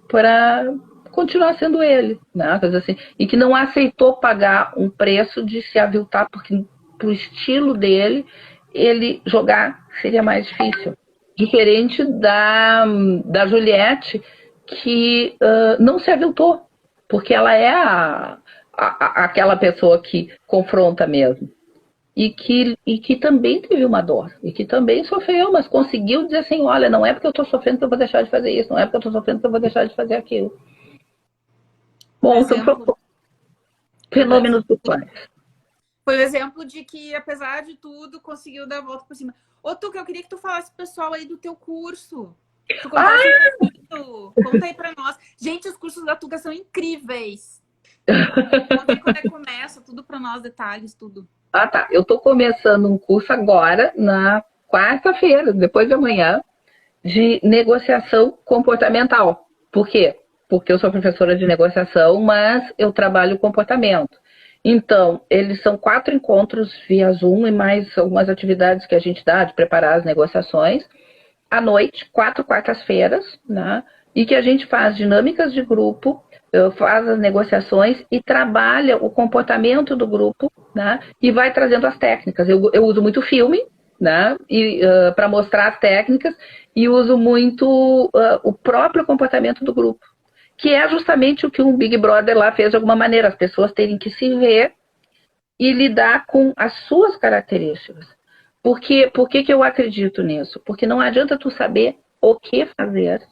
para continuar sendo ele, né? Quer dizer assim, e que não aceitou pagar um preço de se aviltar, porque pro estilo dele, ele jogar seria mais difícil. Diferente da Juliette, que não se aviltou, porque ela é aquela pessoa que confronta mesmo. E que também teve uma dor, e que também sofreu, mas conseguiu dizer assim, olha, não é porque eu estou sofrendo que eu vou deixar de fazer isso, não é porque eu estou sofrendo que eu vou deixar de fazer aquilo. Bom, são fenômenos pessoais. Foi o exemplo de que, apesar de tudo, conseguiu dar a volta por cima. Ô, Tuca, eu queria que tu falasse pro pessoal aí do teu curso. Tu conta aí pra nós. Gente, os cursos da Tuca são incríveis. Conta aí quando é que começa, tudo pra nós, detalhes, tudo. Ah, tá. Eu estou começando um curso agora, na quarta-feira, depois de amanhã, de negociação comportamental. Por quê? Porque eu sou professora de negociação, mas eu trabalho comportamento. Então, eles são 4 encontros via Zoom e mais algumas atividades que a gente dá de preparar as negociações. À noite, 4 quartas-feiras, né? E que a gente faz dinâmicas de grupo, faz as negociações e trabalha o comportamento do grupo, né? E vai trazendo as técnicas. Eu uso muito filme, né? Para mostrar as técnicas, e uso muito o próprio comportamento do grupo, que é justamente o que um Big Brother lá fez de alguma maneira, as pessoas terem que se ver e lidar com as suas características. Por que eu acredito nisso? Porque não adianta tu saber o que fazer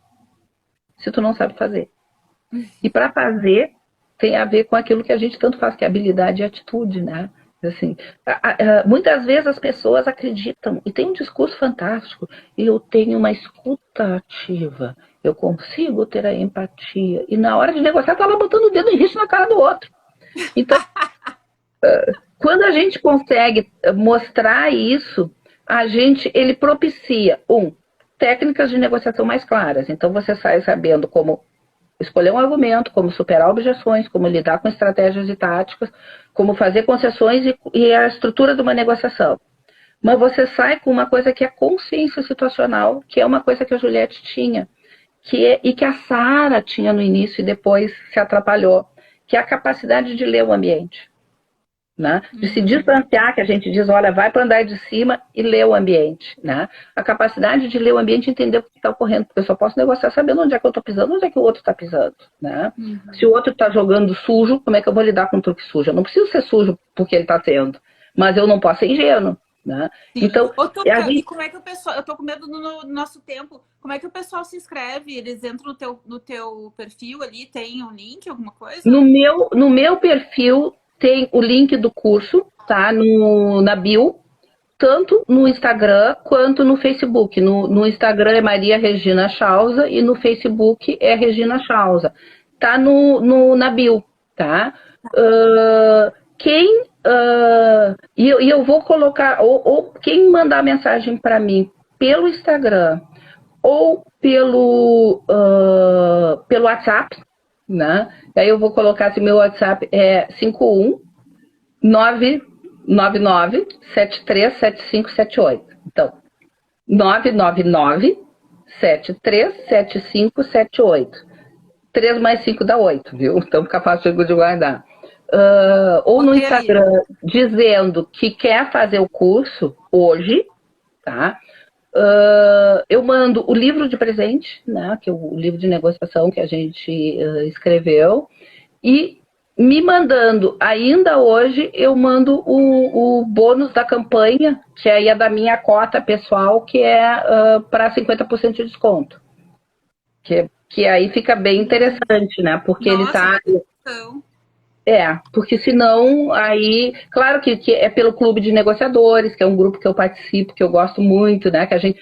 se tu não sabe fazer. E para fazer tem a ver com aquilo que a gente tanto faz, que é habilidade e atitude, né? Assim, muitas vezes as pessoas acreditam e tem um discurso fantástico. Eu tenho uma escuta ativa, eu consigo ter a empatia. E na hora de negociar, tá lá botando o dedo em risco na cara do outro. Então, quando a gente consegue mostrar isso, ele propicia, técnicas de negociação mais claras. Então, você sai sabendo como escolher um argumento, como superar objeções, como lidar com estratégias e táticas, como fazer concessões e a estrutura de uma negociação. Mas você sai com uma coisa que é consciência situacional, que é uma coisa que a Juliette tinha, e que a Sara tinha no início e depois se atrapalhou, que é a capacidade de ler o ambiente. Né? De se distanciar, que a gente diz, olha, vai para o andar de cima e ler o ambiente. Né? A capacidade de ler o ambiente e entender o que está ocorrendo, porque eu só posso negociar sabendo onde é que eu estou pisando, onde é que o outro está pisando. Né? Se o outro está jogando sujo, como é que eu vou lidar com um truque sujo? Eu não preciso ser sujo porque ele está sendo, mas eu não posso ser ingênuo. Né? Então, e como é que o pessoal, eu tô com medo no nosso tempo, como é que o pessoal se inscreve? Eles entram no teu perfil ali, tem um link, alguma coisa? No meu perfil tem o link do curso, tá? Na bio, tanto no Instagram quanto no Facebook. No Instagram é Maria Regina Schausa e no Facebook é Regina Schausa. Tá na bio, tá? E eu vou colocar, ou quem mandar mensagem para mim pelo Instagram ou pelo WhatsApp, né? Aí eu vou colocar se meu WhatsApp é 51999737578. Então, 999737578. 3 mais 5 dá 8, viu? Então fica fácil de guardar. Ou no Instagram dizendo que quer fazer o curso hoje, tá? Eu mando o livro de presente, né, que é o livro de negociação que a gente escreveu, e me mandando ainda hoje, eu mando o bônus da campanha, que aí é da minha cota pessoal, que é para 50% de desconto. Que aí fica bem interessante, né? Porque ele tá... porque senão, aí, claro que é pelo Clube de Negociadores, que é um grupo que eu participo, que eu gosto muito, né? Que a gente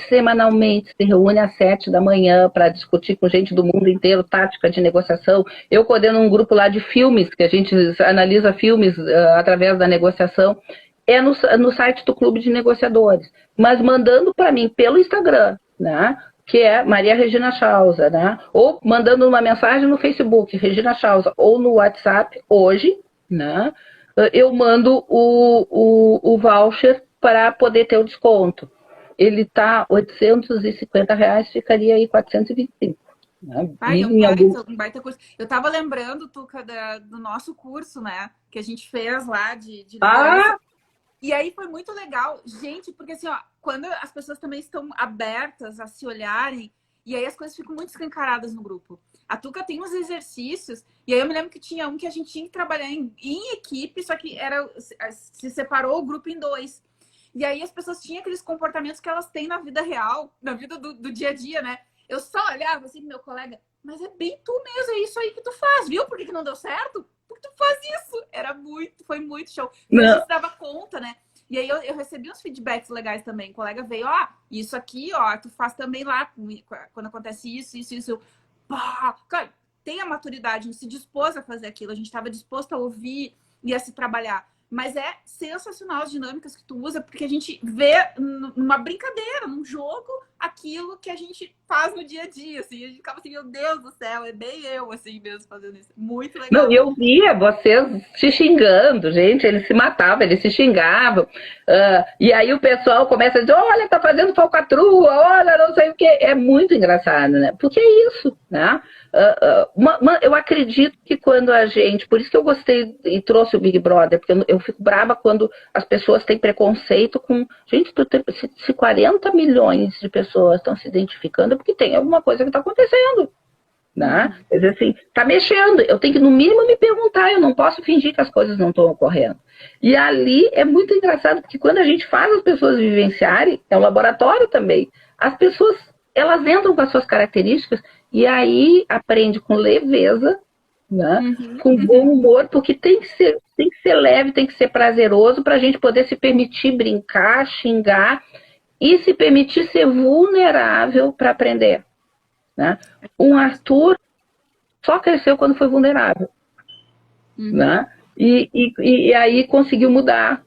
semanalmente se reúne às 7 da manhã para discutir com gente do mundo inteiro tática de negociação. Eu coordeno um grupo lá de filmes, que a gente analisa filmes através da negociação. É no site do Clube de Negociadores, mas mandando para mim pelo Instagram, né? Que é Maria Regina Schausa, né? Ou mandando uma mensagem no Facebook, Regina Schausa, ou no WhatsApp, hoje, né? Eu mando o voucher para poder ter o desconto. Ele tá R$850, ficaria aí 425. Né? Um baita curso. Eu tava lembrando, Tuca, do nosso curso, né? Que a gente fez lá de liderança. E aí foi muito legal, gente, porque assim, ó, quando as pessoas também estão abertas a se olharem, e aí as coisas ficam muito escancaradas no grupo. A Tuca tem uns exercícios, e aí eu me lembro que tinha um que a gente tinha que trabalhar em equipe, só que se separou o grupo em 2. E aí as pessoas tinham aqueles comportamentos que elas têm na vida real, na vida do dia a dia, né? Eu só olhava assim pro meu colega, mas é bem tu mesmo, é isso aí que tu faz, viu? Por que não deu certo? Porque tu faz isso. Foi muito show. E a gente dava conta, né? E aí eu recebi uns feedbacks legais também. O colega veio, isso aqui, tu faz também lá, quando acontece isso. Cara, tem a maturidade, a gente se dispôs a fazer aquilo, a gente estava disposto a ouvir e a se trabalhar. Mas é sensacional as dinâmicas que tu usa, porque a gente vê numa brincadeira, num jogo, aquilo que a gente faz no dia a dia, assim. A gente ficava assim, meu Deus do céu, é bem eu, assim, mesmo, fazendo isso. Muito legal. Não, eu via vocês se xingando, gente, eles se matavam, eles se xingavam. E aí o pessoal começa a dizer, olha, tá fazendo falcatrua, olha, não sei o quê. É muito engraçado, né? Porque é isso, né? Eu acredito que quando a gente... Por isso que eu gostei e trouxe o Big Brother, porque eu fico brava quando as pessoas têm preconceito com... Gente, se 40 milhões de pessoas estão se identificando, é porque tem alguma coisa que está acontecendo. né? Quer dizer assim, tá mexendo, eu tenho que no mínimo me perguntar, eu não posso fingir que as coisas não estão ocorrendo. E ali é muito engraçado, porque quando a gente faz as pessoas vivenciarem, é um laboratório também, as pessoas, elas entram com as suas características e aí aprende com leveza, né? Com bom humor, porque tem que ser leve, tem que ser prazeroso para a gente poder se permitir brincar, xingar e se permitir ser vulnerável para aprender, né? Um Arthur só cresceu quando foi vulnerável, né? E aí conseguiu mudar.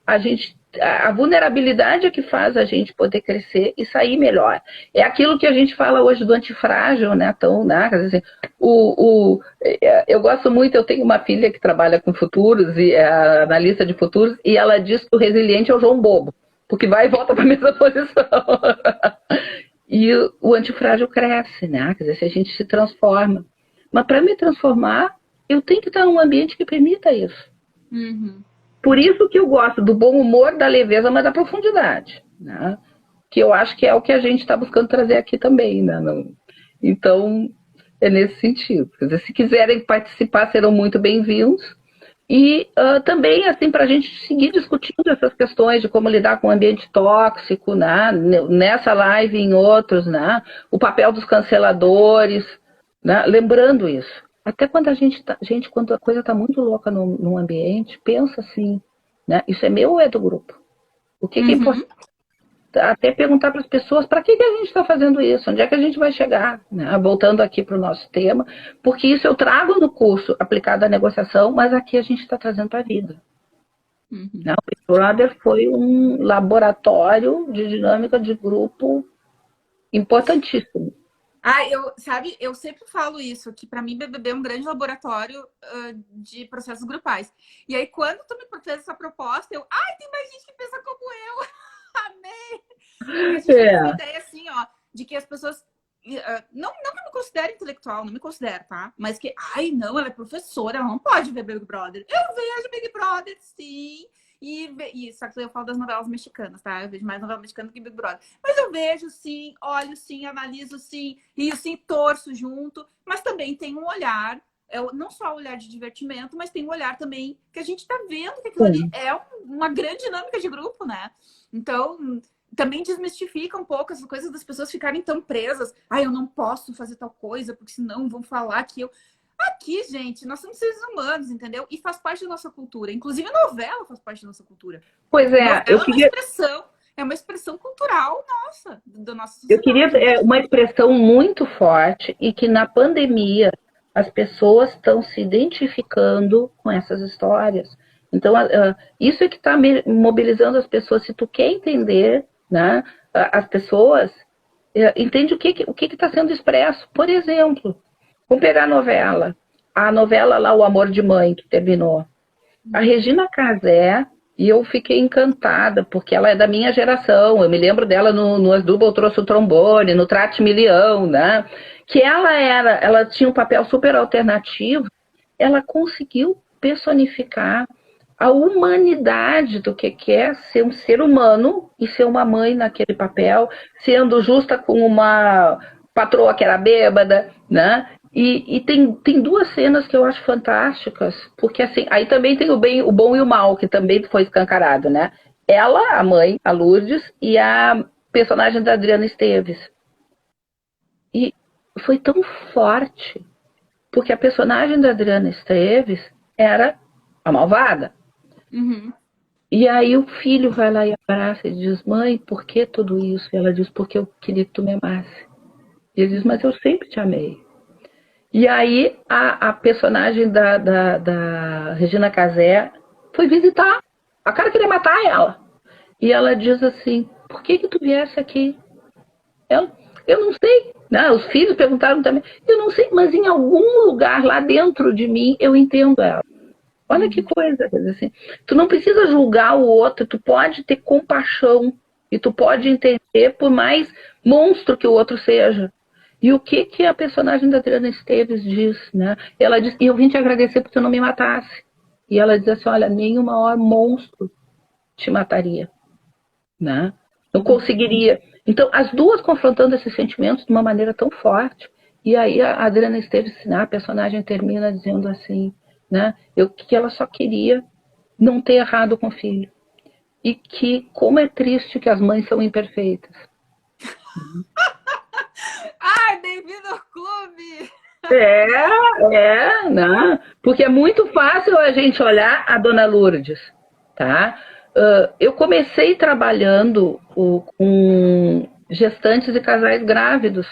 A vulnerabilidade é que faz a gente poder crescer e sair melhor. É aquilo que a gente fala hoje do antifrágil, né? Então, né? Quer dizer, eu gosto muito, eu tenho uma filha que trabalha com futuros, e é analista de futuros, e ela diz que o resiliente é o João Bobo, porque vai e volta para a mesma posição. E o antifrágil cresce, né? Quer dizer, se a gente se transforma. Mas para me transformar, eu tenho que estar num ambiente que permita isso. Por isso que eu gosto do bom humor, da leveza, mas da profundidade, né? Que eu acho que é o que a gente está buscando trazer aqui também, né? Então, é nesse sentido. Quer dizer, se quiserem participar, serão muito bem-vindos. E também, assim, para a gente seguir discutindo essas questões de como lidar com o ambiente tóxico, né? Nessa live e em outros, né? O papel dos canceladores, né? Lembrando isso. Até quando quando a coisa está muito louca num ambiente, pensa assim, né? Isso é meu ou é do grupo? O que é importante? Até perguntar para as pessoas para que a gente está fazendo isso, onde é que a gente vai chegar, né? Voltando aqui para o nosso tema, porque isso eu trago no curso aplicado à negociação, mas aqui a gente está trazendo para a vida. Né? O Big Brother foi um laboratório de dinâmica de grupo importantíssimo. Eu sempre falo isso, que para mim BBB é um grande laboratório de processos grupais. E aí, quando tu me fez essa proposta, tem mais gente que pensa como eu. Amei! A gente tem uma ideia assim, ó, de que as pessoas... não que eu me considere intelectual, não me considero, tá? Mas que, não, ela é professora, ela não pode ver Big Brother. Eu vejo Big Brother, sim. Só que eu falo das novelas mexicanas, tá? Eu vejo mais novela mexicana que Big Brother. Mas eu vejo sim, olho sim, analiso sim, rio sim, torço junto. Mas também tem um olhar, não só o olhar de divertimento, mas tem um olhar também que a gente tá vendo que aquilo ali é uma grande dinâmica de grupo, né? Então, também desmistifica um pouco essas coisas das pessoas ficarem tão presas. Eu não posso fazer tal coisa, porque senão vão falar que eu... Aqui, gente, nós somos seres humanos, entendeu? E faz parte da nossa cultura. Inclusive, a novela faz parte da nossa cultura. Pois é, é uma expressão cultural nossa, da nossa sociedade. Eu queria uma expressão muito forte e que na pandemia as pessoas estão se identificando com essas histórias. Então, isso é que está mobilizando as pessoas. Se tu quer entender, né, as pessoas, entende o que está sendo expresso. Por exemplo, vamos pegar a novela lá, O Amor de Mãe, que terminou. A Regina Casé, e eu fiquei encantada, porque ela é da minha geração, eu me lembro dela no As Dubal Trouxe o Trombone, no Trate-Milhão, né? Que ela tinha um papel super alternativo, ela conseguiu personificar a humanidade do que é ser um ser humano e ser uma mãe naquele papel, sendo justa com uma patroa que era bêbada, né? E tem duas cenas que eu acho fantásticas, porque assim, aí também tem o bom e o mal, que também foi escancarado, né? Ela, a mãe, a Lourdes, e a personagem da Adriana Esteves. E foi tão forte, porque a personagem da Adriana Esteves era a malvada. E aí o filho vai lá e abraça e diz: mãe, por que tudo isso? E ela diz: porque eu queria que tu me amasse. E ele diz: mas eu sempre te amei. E aí a personagem da Regina Casé foi visitar. A cara queria matar ela. E ela diz assim: por que tu viesse aqui? Eu não sei. Não, os filhos perguntaram também. Eu não sei, mas em algum lugar lá dentro de mim eu entendo ela. Olha que coisa. Quer dizer, assim, tu não precisa julgar o outro, tu pode ter compaixão. E tu pode entender, por mais monstro que o outro seja. E o que a personagem da Adriana Esteves diz, né? Ela diz: e eu vim te agradecer porque tu não me matasse. E ela diz assim: olha, nem o maior monstro te mataria, né? Não conseguiria. Então, as duas confrontando esses sentimentos de uma maneira tão forte. E aí a Adriana Esteves, né, a personagem termina dizendo assim, né, que ela só queria não ter errado com o filho. E que como é triste que as mães são imperfeitas. Ai, bem-vindo ao clube! Né? Porque é muito fácil a gente olhar a Dona Lourdes, tá? Eu comecei trabalhando com gestantes e casais grávidos.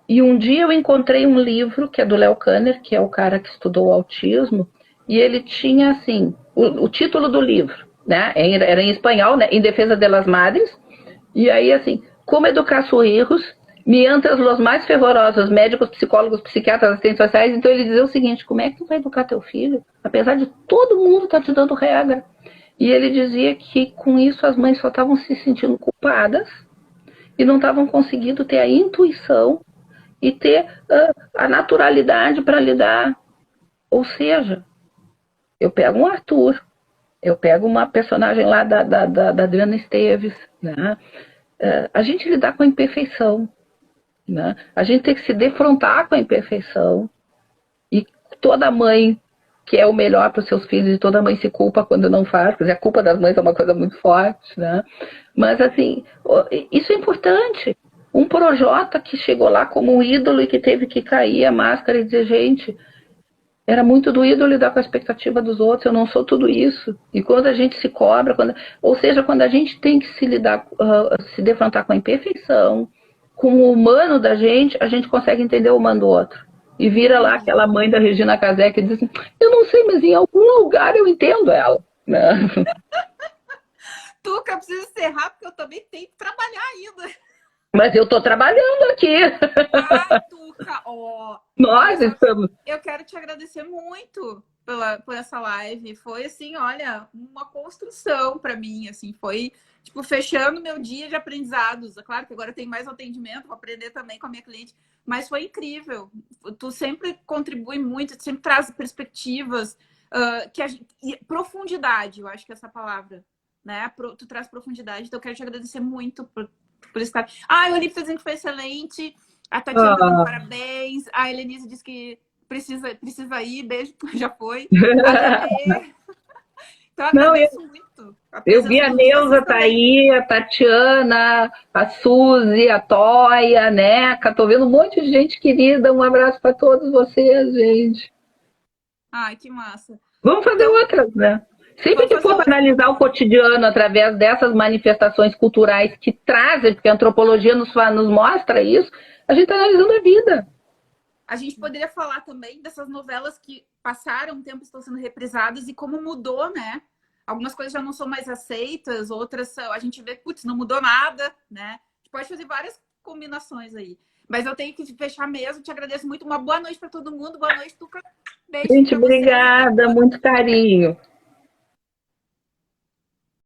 E um dia eu encontrei um livro que é do Léo Kanner, que é o cara que estudou o autismo, e ele tinha assim, o título do livro, né? Era em espanhol, né? Em Defesa de las Madres. E aí assim, como educar sus hijos, mientras los mais fervorosos médicos, psicólogos, psiquiatras, assistentes sociais. Então ele dizia o seguinte: como é que tu vai educar teu filho, apesar de todo mundo estar te dando regra? E ele dizia que com isso as mães só estavam se sentindo culpadas e não estavam conseguindo ter a intuição e ter a naturalidade para lidar. Ou seja, eu pego um Arthur, eu pego uma personagem lá da Adriana Esteves, né? A gente lidar com a imperfeição, né? A gente tem que se defrontar com a imperfeição. E toda mãe quer o melhor para os seus filhos, e toda mãe se culpa quando não faz. Quer dizer, a culpa das mães é uma coisa muito forte, né? Mas, assim, isso é importante. Um Projota que chegou lá como um ídolo e que teve que cair a máscara e dizer, gente, era muito do ídolo lidar com a expectativa dos outros, eu não sou tudo isso. E quando a gente se cobra, ou seja, quando a gente tem que se lidar, se defrontar com a imperfeição, com o humano da gente, a gente consegue entender o humano do outro. E vira lá aquela mãe da Regina Casé que diz assim, eu não sei, mas em algum lugar eu entendo ela. Né? Tuca, eu preciso encerrar porque eu também tenho que trabalhar ainda. Mas eu estou trabalhando aqui. Ai, Tuca, ó. Nós estamos. Eu quero te agradecer muito por essa live. Foi assim, olha, uma construção para mim, assim, foi tipo fechando meu dia de aprendizados. É claro que agora tem mais atendimento, vou aprender também com a minha cliente, mas foi incrível. Tu sempre contribui muito, tu sempre traz perspectivas e profundidade, eu acho que é essa palavra, né? Tu traz profundidade, então eu quero te agradecer muito por estar. Ah, o Olívio tá dizendo que foi excelente. A Tatiana tá dando parabéns. A Helenise disse que precisa ir. Beijo, já foi. Então, eu agradeço muito. Eu vi a Neuza tá aí, a Tatiana, a Suzy, a Toia, a Neca. Tô vendo um monte de gente querida. Um abraço para todos vocês, gente. Ai, que massa. Vamos fazer outras, né? Sempre que for para analisar o cotidiano através dessas manifestações culturais que trazem, porque a antropologia nos mostra isso, a gente está analisando a vida. A gente poderia falar também dessas novelas que passaram um tempo, estão sendo reprisadas e como mudou, né? Algumas coisas já não são mais aceitas, outras a gente vê, putz, não mudou nada, né? A gente pode fazer várias combinações aí. Mas eu tenho que fechar mesmo, te agradeço muito. Uma boa noite para todo mundo. Boa noite, Tuca. Beijo. Gente, obrigada, muito carinho.